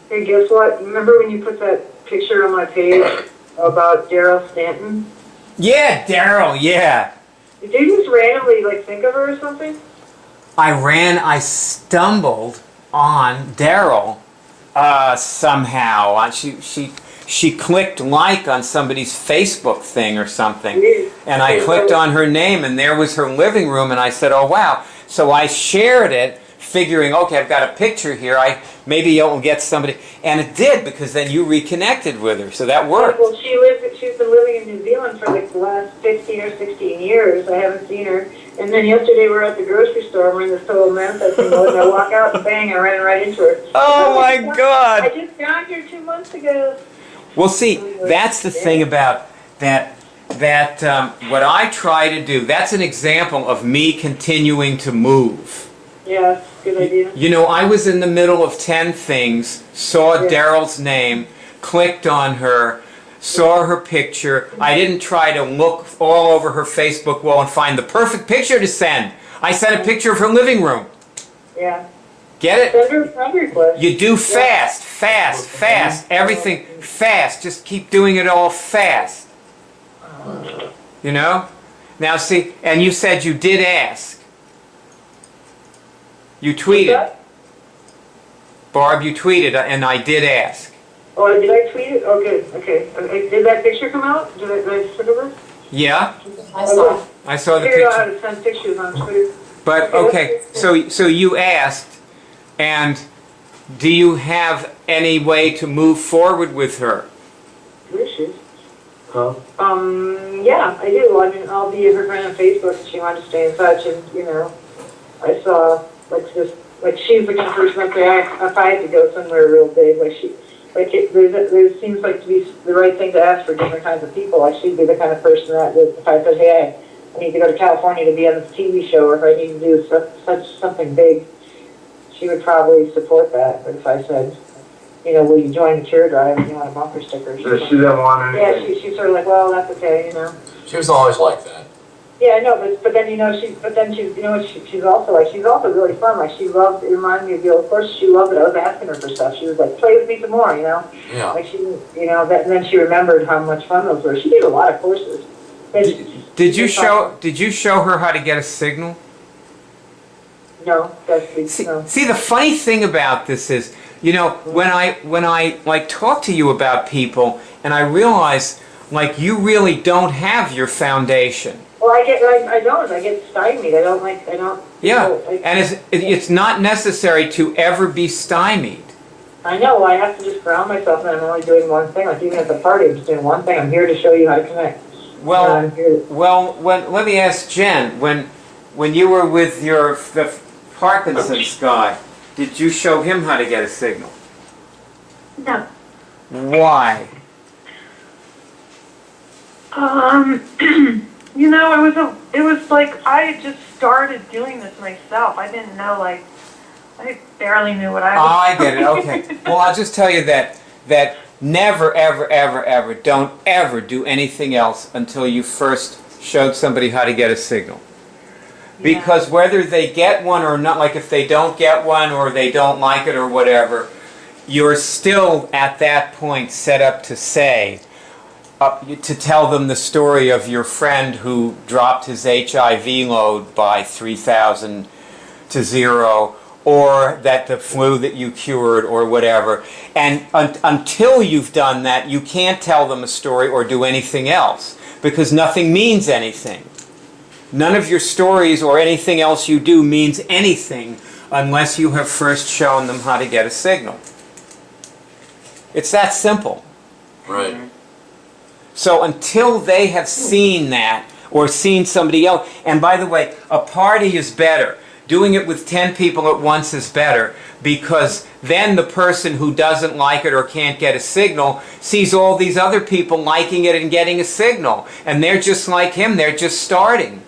Hey, guess what? Remember when you put that picture on my page about Daryl Stanton? Yeah, Daryl, yeah. Did you just randomly, like, think of her or something? I stumbled on Daryl somehow. She clicked like on somebody's Facebook thing or something. And I clicked on her name and there was her living room and I said, oh wow. So I shared it figuring, okay, I've got a picture here. Maybe it'll get somebody. And it did because then you reconnected with her. So that worked. Well, she's been living in New Zealand for like the last 15 or 16 years. I haven't seen her. And then yesterday we were at the grocery store and we're in this total manifesting mode and I walk out and bang, I ran right into her. Oh my God. I just got here 2 months ago. Well, see, that's the thing about that, what I try to do, that's an example of me continuing to move. Yeah, good idea. You know, I was in the middle of 10 things, saw Daryl's name, clicked on her, saw her picture. I didn't try to look all over her Facebook wall and find the perfect picture to send. I sent a picture of her living room. Yeah. Get it? Send her a friend request. You do fast, fast, fast. Everything fast. Just keep doing it all fast. You know? Now see, and you said you did ask. You tweeted. Barb, you tweeted, and I did ask. Oh, did I tweet it? Oh, good. Okay. Did that picture come out? Did I send it? Yeah? I saw. I saw the Figure out how picture. to send pictures on Twitter. But, okay, so you asked, and do you have any way to move forward with her? Where is she? Huh? Yeah, I do. I mean, I'll be her friend on Facebook if she wanted to stay in touch, and, you know, I saw, like, she's the kind of person that say, if I had to go somewhere real big, there seems like to be the right thing to ask for different kinds of people. Like, she'd be the kind of person that, if I said, hey, I need to go to California to be on this TV show, or if I need to do something big, she would probably support that. But if I said, you know, will you join the Cure Drive and you want a bumper sticker? She didn't want anything. Yeah, she's sort of like, well, that's okay, you know. She was always like that. Yeah, I know, but then, you know, she's you know what she's also like? She's also really fun. Like, she loved, it reminded me of you. Of course, she loved it. I was asking her for stuff. She was like, play with me some more, you know? Yeah. Like, she, you know, and then she remembered how much fun those were. She did a lot of courses. Did you show her how to get a signal? No, that's no. See, the funny thing about this is, you know, when I like talk to you about people, and I realize, like, you really don't have your foundation. Well, I get stymied. I don't. Yeah, you know, and it's not necessary to ever be stymied. I know. I have to just ground myself, and I'm only doing one thing. Like, even at the party, I'm just doing one thing. I'm here to show you how to connect. Let me ask Jen. When you were with the Parkinson's guy, did you show him how to get a signal? No. Why? You know, it was like I had just started doing this myself. I didn't know, like, I barely knew what I was I get it. Okay. Well, I'll just tell you that never, ever, ever, ever, don't ever do anything else until you first showed somebody how to get a signal. Because whether they get one or not, like if they don't get one or they don't like it or whatever, you're still at that point set up to say, to tell them the story of your friend who dropped his HIV load by 3,000 to 0, or that the flu that you cured or whatever. And until you've done that, you can't tell them a story or do anything else, because nothing means anything. None of your stories or anything else you do means anything unless you have first shown them how to get a signal. It's that simple. Right. So until they have seen that or seen somebody else, and by the way, a party is better. Doing it with 10 people at once is better, because then the person who doesn't like it or can't get a signal sees all these other people liking it and getting a signal. And they're just like him, they're just starting.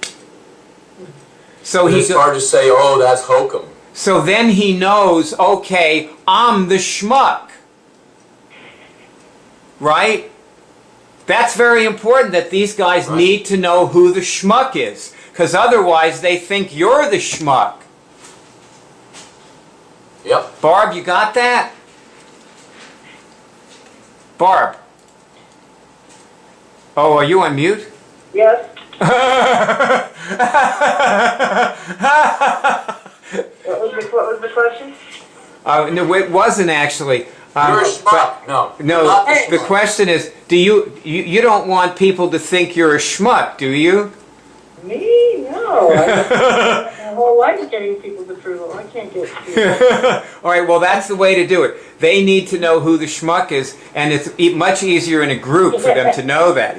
So It's hard to say, oh, that's hokum. So then he knows, okay, I'm the schmuck. Right? That's very important, that these guys need to know who the schmuck is, because otherwise they think you're the schmuck. Yep. Barb, you got that? Barb. Oh, are you on mute? Yes. What was the question? No, it wasn't actually. You're a schmuck. No, the question is, do you don't want people to think you're a schmuck, do you? Me? No. My whole life getting people's approval. I can't get All right, well, that's the way to do it. They need to know who the schmuck is, and it's much easier in a group for them to know that,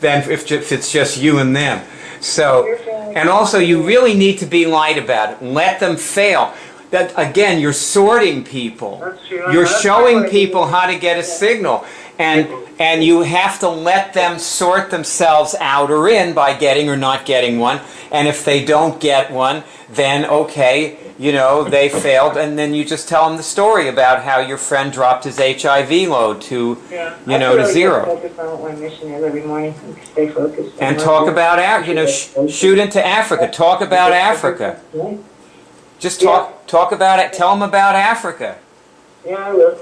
than if it's just you and them. So, and also, you really need to be light about it. Let them fail. That, again, you're sorting people. That's true. You're showing people how to get a signal. And you have to let them sort themselves out or in by getting or not getting one. And if they don't get one, then okay, they failed. And then you just tell them the story about how your friend dropped his HIV load to, to zero. Focus on what my mission is every morning and stay focused. And talk about, shoot into Africa. Talk about Africa. Just talk about it. Tell them about Africa. Yeah, I will.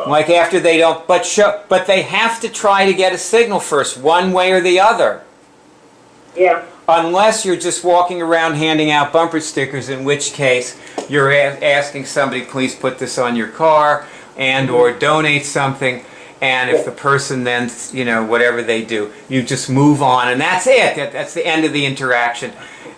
Like after they don't, but they have to try to get a signal first, one way or the other. Yeah. Unless you're just walking around handing out bumper stickers, in which case you're asking somebody, please put this on your car, and or donate something. And if the person then, whatever they do, you just move on, and that's it. That's the end of the interaction,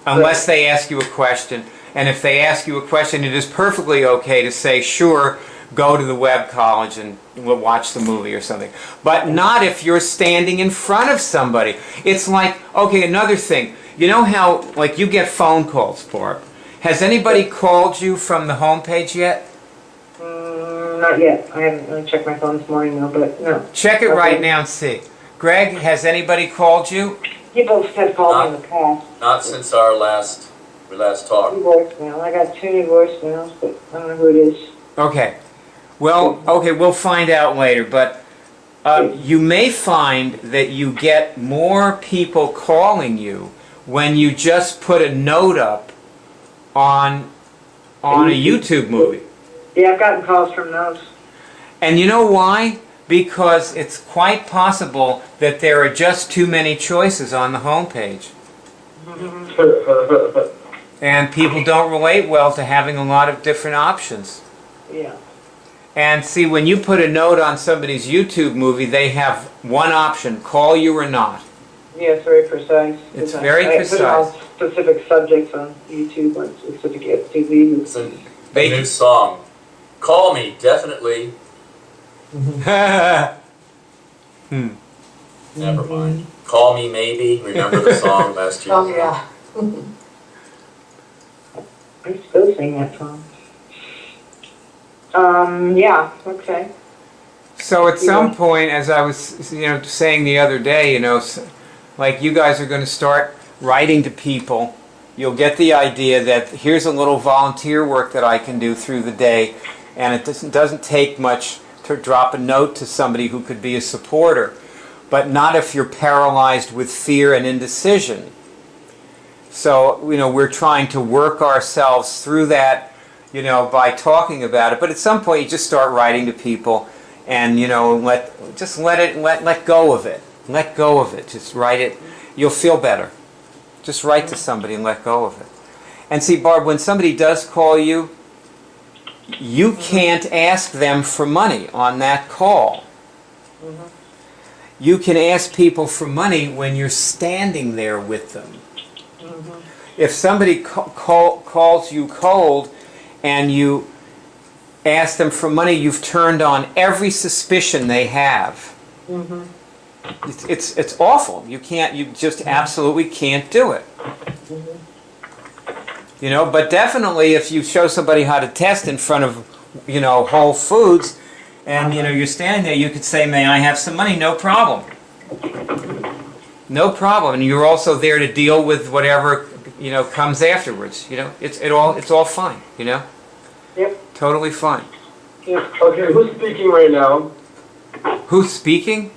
unless they ask you a question. And if they ask you a question, it is perfectly okay to say, sure, go to the web college and watch the movie or something. But not if you're standing in front of somebody. It's like, okay, another thing. You know how, like, you get phone calls, Barb. Has anybody called you from the homepage yet? Not yet. I haven't checked my phone this morning, though, but no. Check it right now and see. Greg, has anybody called you? People have called me in the past. Not since we last talked. New voicemail. I got 2 new voicemails, but I don't know who it is. Okay. Well, okay, we'll find out later, but you may find that you get more people calling you when you just put a note up on a YouTube movie. Yeah, I've gotten calls from those. And you know why? Because it's quite possible that there are just too many choices on the homepage. And people don't relate well to having a lot of different options. Yeah. And see, when you put a note on somebody's YouTube movie, they have one option, call you or not. Yeah, it's very precise. It's very precise. I put it on specific subjects on YouTube, like specific TV. It's a new song. Call me, definitely. Never mind. Call me, maybe. Remember the song last year? Oh, yeah. I still sing that song. Yeah, okay. So at some point, as I was saying the other day, like you guys are going to start writing to people. You'll get the idea that here's a little volunteer work that I can do through the day, and it doesn't take much to drop a note to somebody who could be a supporter, but not if you're paralyzed with fear and indecision. So, we're trying to work ourselves through that, by talking about it. But at some point, you just start writing to people, and let go of it. Let go of it. Just write it. You'll feel better. Just write to somebody and let go of it. And see, Barb, when somebody does call you, you can't ask them for money on that call. You can ask people for money when you're standing there with them. If somebody calls you cold and you ask them for money, you've turned on every suspicion they have. It's awful. You just absolutely can't do it. You know, but definitely if you show somebody how to test in front of, you know, Whole Foods, and, you know, you're standing there, you could say, may I have some money? No problem. No problem. And you're also there to deal with whatever, you know, comes afterwards. You know, it's all fine, you know? Yep. Totally fine. Yep. Okay, who's speaking right now? Who's speaking?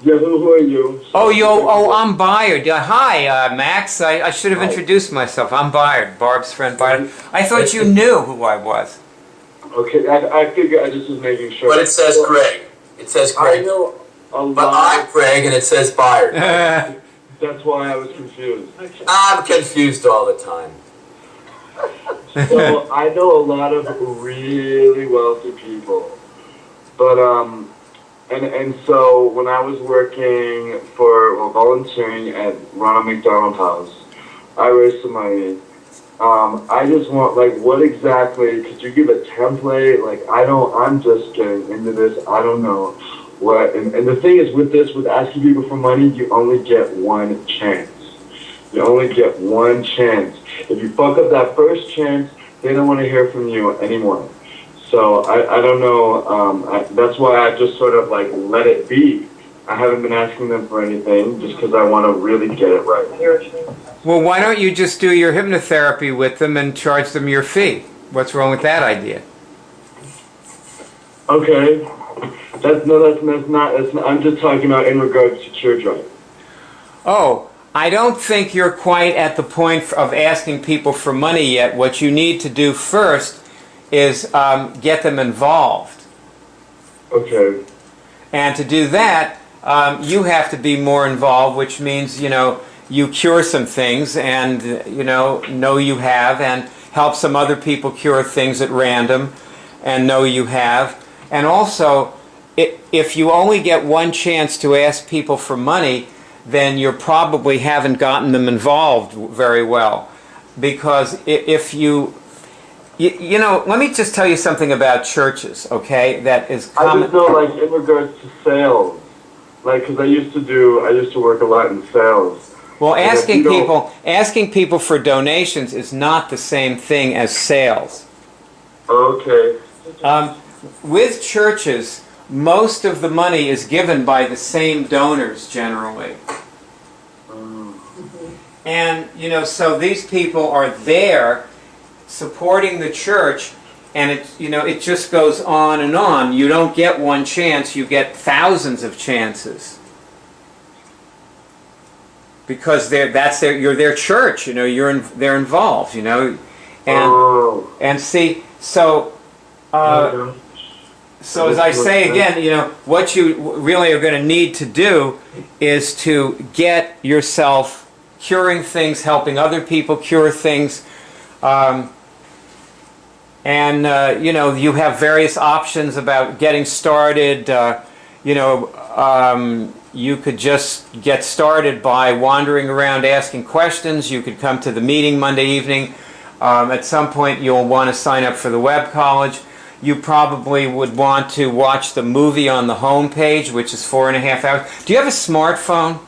Yeah, who are you? I'm Byard. Hi, Max. I should have introduced myself. I'm Byard, Barb's friend Byard. I thought you knew who I was. Okay, I figured I just was making sure. But it says Greg. It says I Greg. know a lot. But I'm Greg, and it says Byard. That's why I was confused. I'm confused all the time. So I know a lot of really wealthy people, but and so when I was working volunteering at Ronald McDonald House, I raised some money. I just want, like, what exactly, could you give a template? Like, I'm just getting into this, I don't know what, and the thing is with asking people for money, you only get one chance. You only get one chance. If you fuck up that first chance, they don't want to hear from you anymore. So I don't know, that's why I just sort of like let it be. I haven't been asking them for anything just because I want to really get it right. Well, why don't you just do your hypnotherapy with them and charge them your fee? What's wrong with that idea? Okay. That's not, I'm just talking about in regards to CureTeam. Oh, I don't think you're quite at the point of asking people for money yet. What you need to do first is get them involved. Okay. And to do that, you have to be more involved, which means, you know, you cure some things and, you know you have, and help some other people cure things at random and know you have. And also, if you only get one chance to ask people for money, then you probably haven't gotten them involved very well. Because if you know, let me just tell you something about churches, okay, that is common. I just know, like, in regards to sales, like, because I used to work a lot in sales. Well, asking people for donations is not the same thing as sales. Okay. With churches, most of the money is given by the same donors generally. And, you know, so these people are there supporting the church, and it just goes on and on. You don't get one chance, you get thousands of chances. Because you're their church, you know, they're involved, you know. And see, so as I say again, you know, what you really are going to need to do is to get yourself curing things, helping other people cure things. You know, you have various options about getting started. You could just get started by wandering around asking questions. You could come to the meeting Monday evening. At some point, you'll want to sign up for the web college. You probably would want to watch the movie on the home page, which is 4.5 hours. Do you have a smartphone?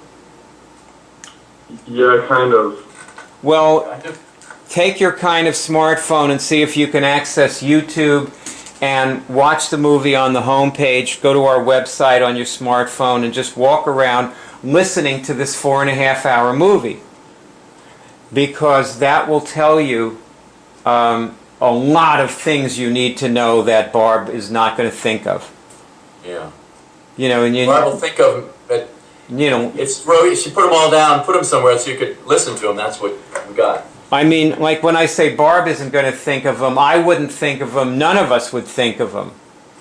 Yeah, kind of. Well, take your kind of smartphone and see if you can access YouTube and watch the movie on the home page. Go to our website on your smartphone and just walk around listening to this 4.5 hour movie. Because that will tell you a lot of things you need to know that Barb is not going to think of. Yeah. You know, and Barb will think of them, but you know, it's you should put them all down, put them somewhere so you could listen to them. That's what we got. I mean, like when I say Barb isn't going to think of them, I wouldn't think of them. None of us would think of them.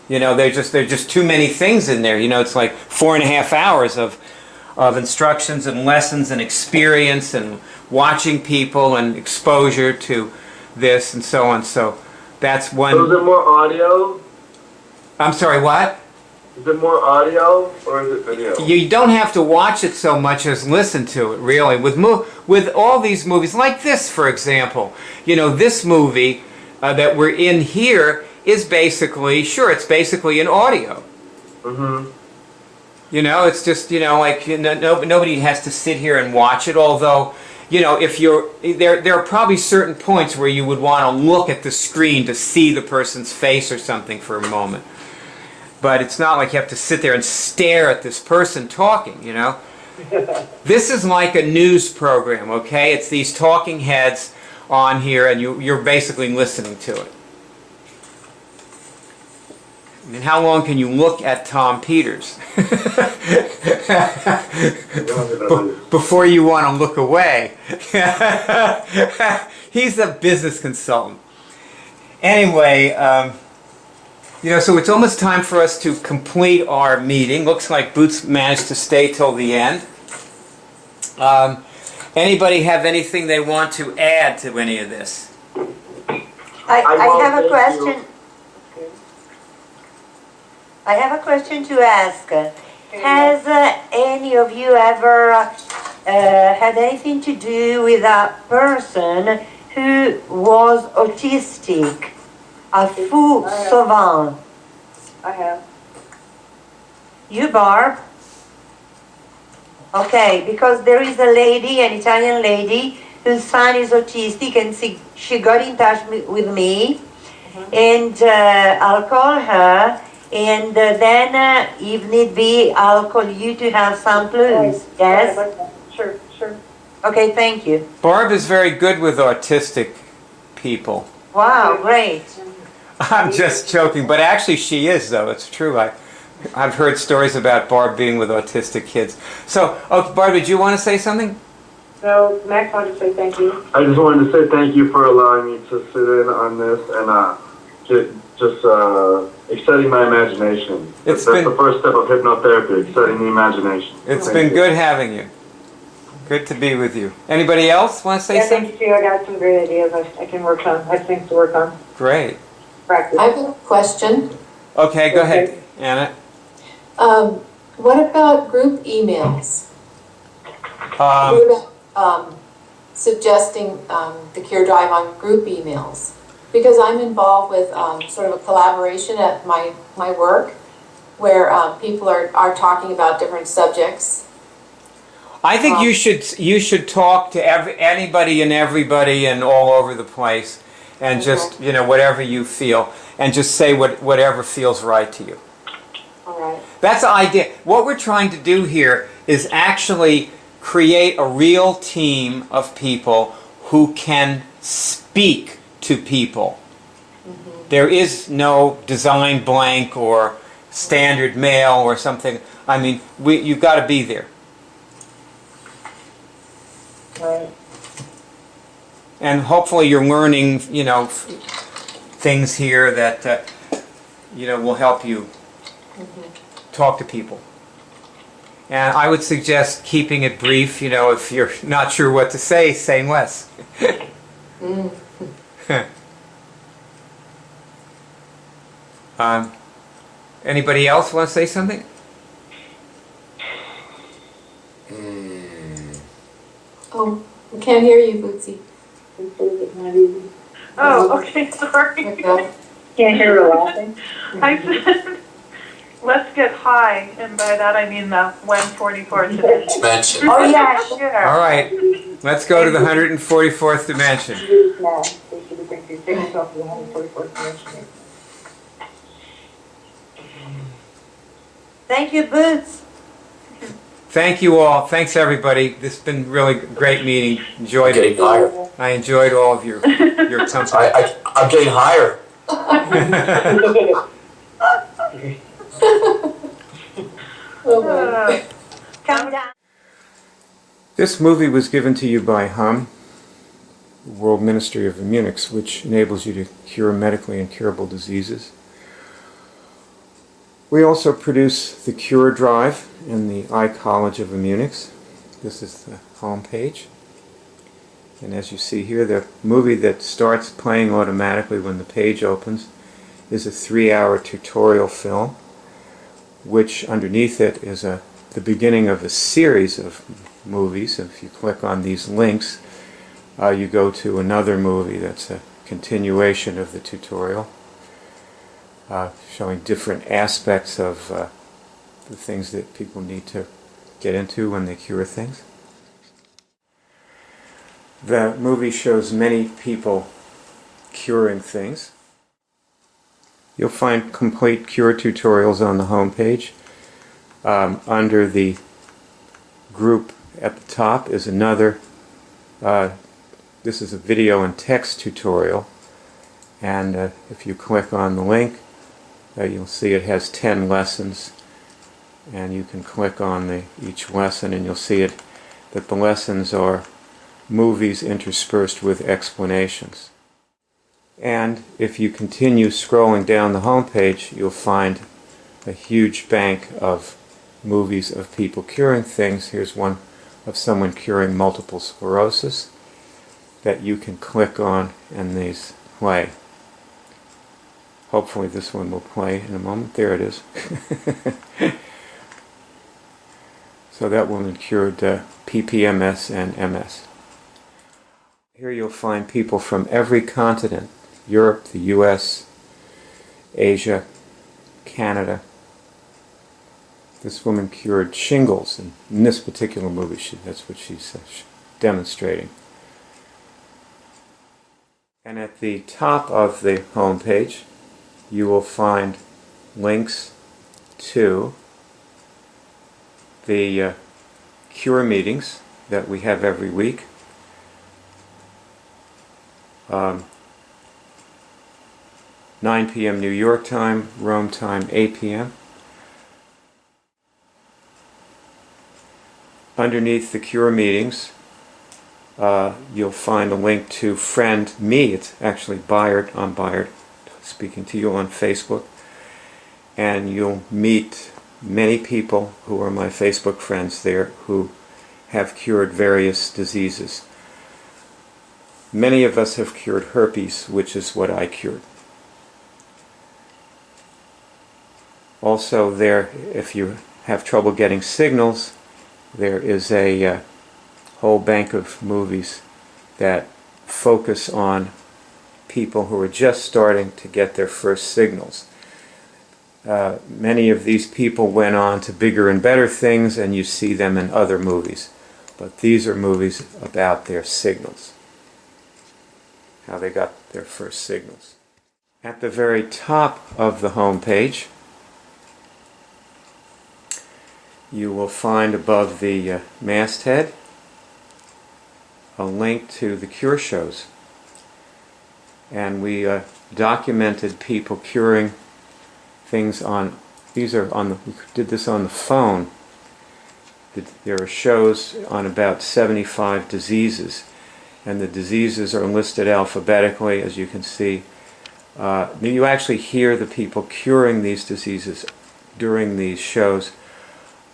You know, there's just too many things in there. You know, it's like 4.5 hours of instructions and lessons and experience and watching people and exposure to this and so on. So that's So is one. it more audio? I'm sorry, what? Is it more audio or is it video? You don't have to watch it so much as listen to it, really. With all these movies, like this, for example, you know, this movie that we're in here is basically, sure, it's basically an audio. Mm-hmm. You know, it's just, you know, like, you know, nobody has to sit here and watch it, although, you know, if you're, there are probably certain points where you would want to look at the screen to see the person's face or something for a moment. But it's not like you have to sit there and stare at this person talking, you know. This is like a news program, okay? It's these talking heads on here, and you're basically listening to it. I mean, how long can you look at Tom Peters before you want to look away? He's a business consultant. Anyway, you know, so it's almost time for us to complete our meeting. Looks like Boots managed to stay till the end. Anybody have anything they want to add to any of this? I have a question. I have a question to ask. Has any of you ever had anything to do with a person who was autistic? A fou savant? I have. You, Barb? Okay, because there is a lady, an Italian lady, whose son is autistic, and she got in touch with me, and I'll call her, and then if need be, I'll call you to have some clues. Yes? Sure, sure. Okay, thank you. Barb is very good with autistic people. Wow, great. I'm just joking, but actually she is, though. It's true. I've heard stories about Barb being with autistic kids. So, Barb, did you want to say something? No, Max wanted to say thank you. I just wanted to say thank you for allowing me to sit in on this and just exciting my imagination. That's the first step of hypnotherapy, exciting the imagination. It's been good having you. Good to be with you. Anybody else want to say something? Thank you. I got some great ideas I can work on. I have things to work on. Great. Practice. I have a question. Okay, go ahead, Anna. What about group emails? Um, What about suggesting the Cure Drive on group emails? Because I'm involved with sort of a collaboration at my work where people are talking about different subjects. I think you should talk to anybody and everybody and all over the place, and just, you know, whatever you feel, and just say whatever feels right to you. All right. That's the idea. What we're trying to do here is actually create a real team of people who can speak to people. Mm-hmm. There is no design blank or standard mail or something. I mean, you've got to be there. Right. And hopefully you're learning, you know, things here that, you know, will help you talk to people. And I would suggest keeping it brief, you know, if you're not sure what to say less. Anybody else want to say something? Oh, we can't hear you, Bootsy. Oh, okay, sorry. Okay. Can't hear her laughing. I said, let's get high, and by that I mean the 144th dimension. Mention. Oh, yeah, sure. All right, let's go to the 144th dimension. Thank you, Boots. Thank you all. Thanks, everybody. This has been really a great meeting. Enjoyed Getting it. higher. I enjoyed all of your company. I'm getting higher. Oh, my. Come down. This movie was given to you by HUM, the World Ministry of Immunics, which enables you to cure medically incurable diseases. We also produce the Cure Drive and the iCollege of Immunics. This is the home page. And as you see here, the movie that starts playing automatically when the page opens is a 3-hour tutorial film, which underneath it is the beginning of a series of movies. If you click on these links, you go to another movie that's a continuation of the tutorial, showing different aspects of the things that people need to get into when they cure things. The movie shows many people curing things. You'll find complete cure tutorials on the home page. Under the group at the top is another, this is a video and text tutorial, and if you click on the link, you'll see it has 10 lessons, and you can click on each lesson and you'll see it that the lessons are movies interspersed with explanations. And if you continue scrolling down the home page, you'll find a huge bank of movies of people curing things. Here's one of someone curing multiple sclerosis that you can click on and these play. Hopefully this one will play in a moment. There it is. So that woman cured PPMS and MS. Here you'll find people from every continent: Europe, the US, Asia, Canada. This woman cured shingles, and in this particular movie that's what she's demonstrating. And at the top of the home page you will find links to the cure meetings that we have every week. 9 p.m. New York time, Rome time 8 p.m. Underneath the cure meetings you'll find a link to Friend Me. It's actually Byard. I'm Byard speaking to you on Facebook, and you'll meet many people who are my Facebook friends there who have cured various diseases. Many of us have cured herpes, which is what I cured. Also there, if you have trouble getting signals, there is a whole bank of movies that focus on people who are just starting to get their first signals. Many of these people went on to bigger and better things, and you see them in other movies. But these are movies about their signals, how they got their first signals. At the very top of the home page, you will find above the masthead a link to the cure shows. And we documented people curing things on, these are on the, we did this on the phone. There are shows on about 75 diseases, and the diseases are listed alphabetically, as you can see. You actually hear the people curing these diseases during these shows.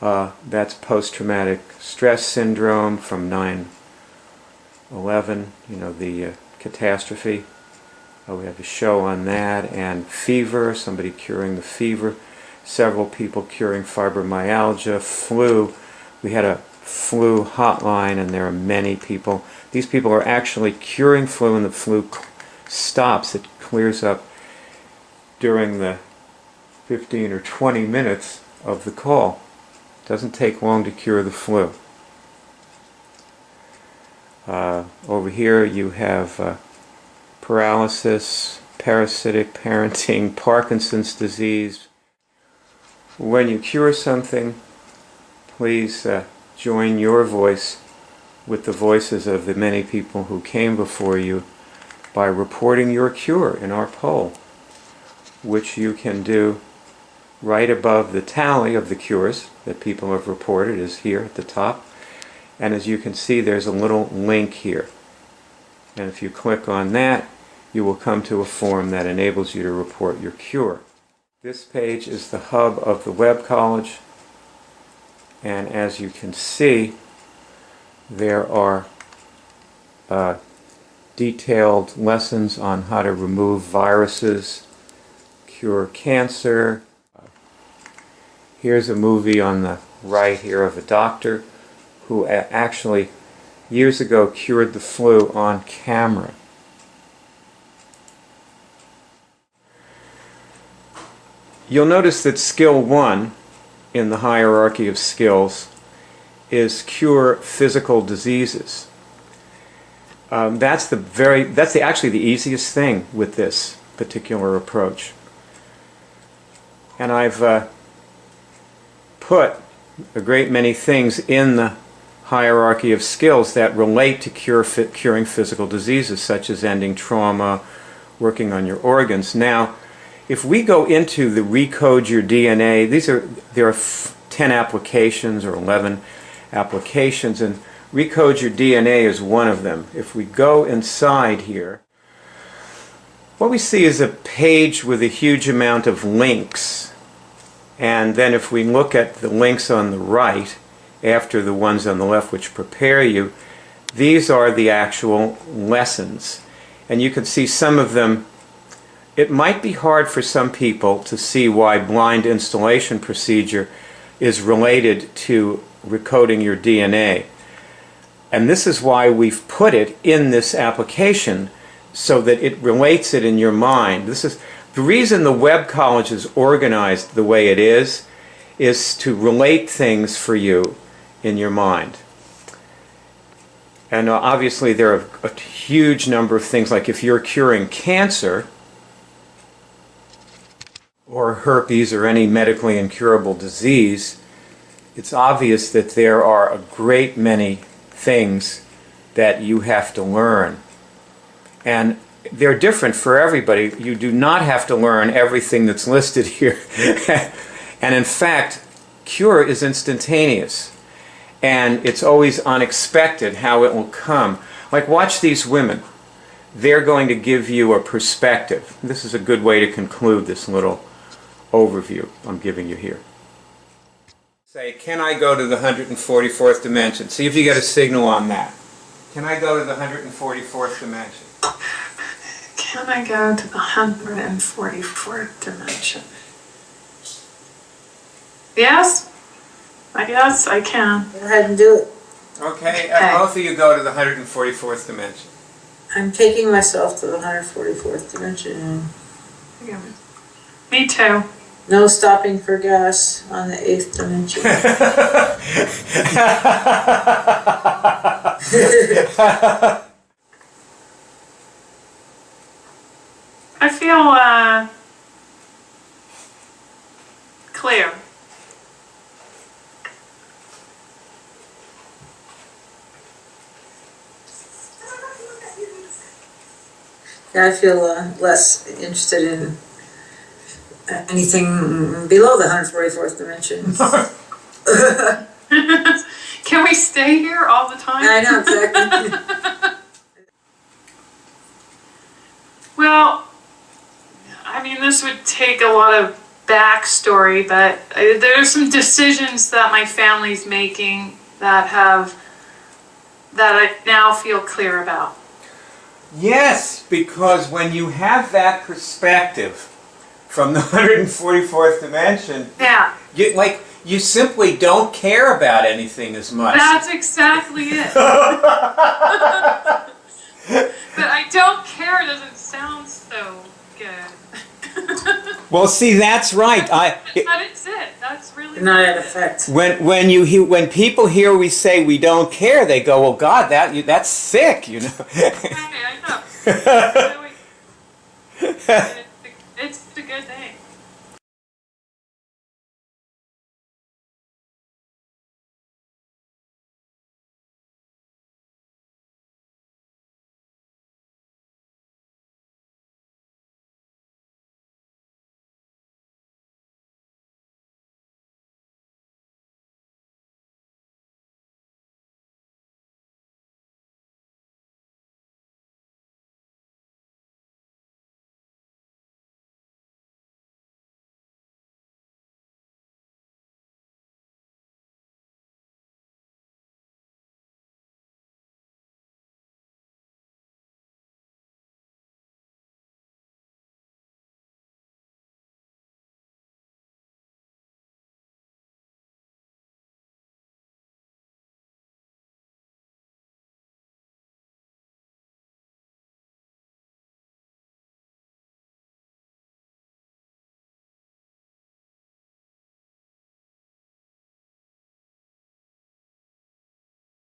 That's post-traumatic stress syndrome from 9/11, you know, the catastrophe. We have a show on that, and fever, somebody curing the fever, several people curing fibromyalgia, flu. We had a flu hotline, and there are many people. These people are actually curing flu, and the flu stops. It clears up during the 15 or 20 minutes of the call. It doesn't take long to cure the flu. Over here you have paralysis, parasitic parenting, Parkinson's disease. When you cure something, please join your voice with the voices of the many people who came before you by reporting your cure in our poll, which you can do right above the tally of the cures that people have reported is here at the top. And as you can see, there's a little link here. And if you click on that, you will come to a form that enables you to report your cure. This page is the hub of the Web College, and as you can see, there are detailed lessons on how to remove viruses, cure cancer. Here's a movie on the right here of a doctor who actually years ago cured the flu on camera. You'll notice that skill 1 in the hierarchy of skills is cure physical diseases. That's actually the easiest thing with this particular approach. And I've put a great many things in the hierarchy of skills that relate to curing physical diseases, such as ending trauma, working on your organs. Now, if we go into the Recode Your DNA, there are 10 applications or 11 applications, and Recode Your DNA is one of them. If we go inside here, what we see is a page with a huge amount of links. And then if we look at the links on the right, after the ones on the left which prepare you, these are the actual lessons. And you can see some of them. It might be hard for some people to see why blind installation procedure is related to recoding your DNA. And this is why we've put it in this application, so that it relates it in your mind. This is the reason the Web College is organized the way it is to relate things for you in your mind. And obviously there are a huge number of things, like if you're curing cancer or herpes or any medically incurable disease, it's obvious that there are a great many things that you have to learn. And they're different for everybody. You do not have to learn everything that's listed here. And in fact, cure is instantaneous. And it's always unexpected how it will come. Like, watch these women. They're going to give you a perspective. This is a good way to conclude this little overview I'm giving you here. Say, can I go to the 144th dimension? See if you get a signal on that. Can I go to the 144th dimension? Can I go to the 144th dimension? Yes? I guess I can. Go ahead and do it. Okay, both of you go to the 144th dimension. I'm taking myself to the 144th dimension. Me too. No stopping for gas on the 8th dimension. I feel clear. I feel less interested in anything below the 144th dimension. Can we stay here all the time? I know, exactly. Well, I mean, this would take a lot of backstory, but there are some decisions that my family's making that I now feel clear about. Yes, because when you have that perspective from the 144th dimension, Yeah. you simply don't care about anything as much. That's exactly it. But I don't care doesn't sound so good. Well, see, that's right. But it's it. That's really Not at effect. When people hear we say we don't care, they go, "Well, God, that's sick," you know. I know.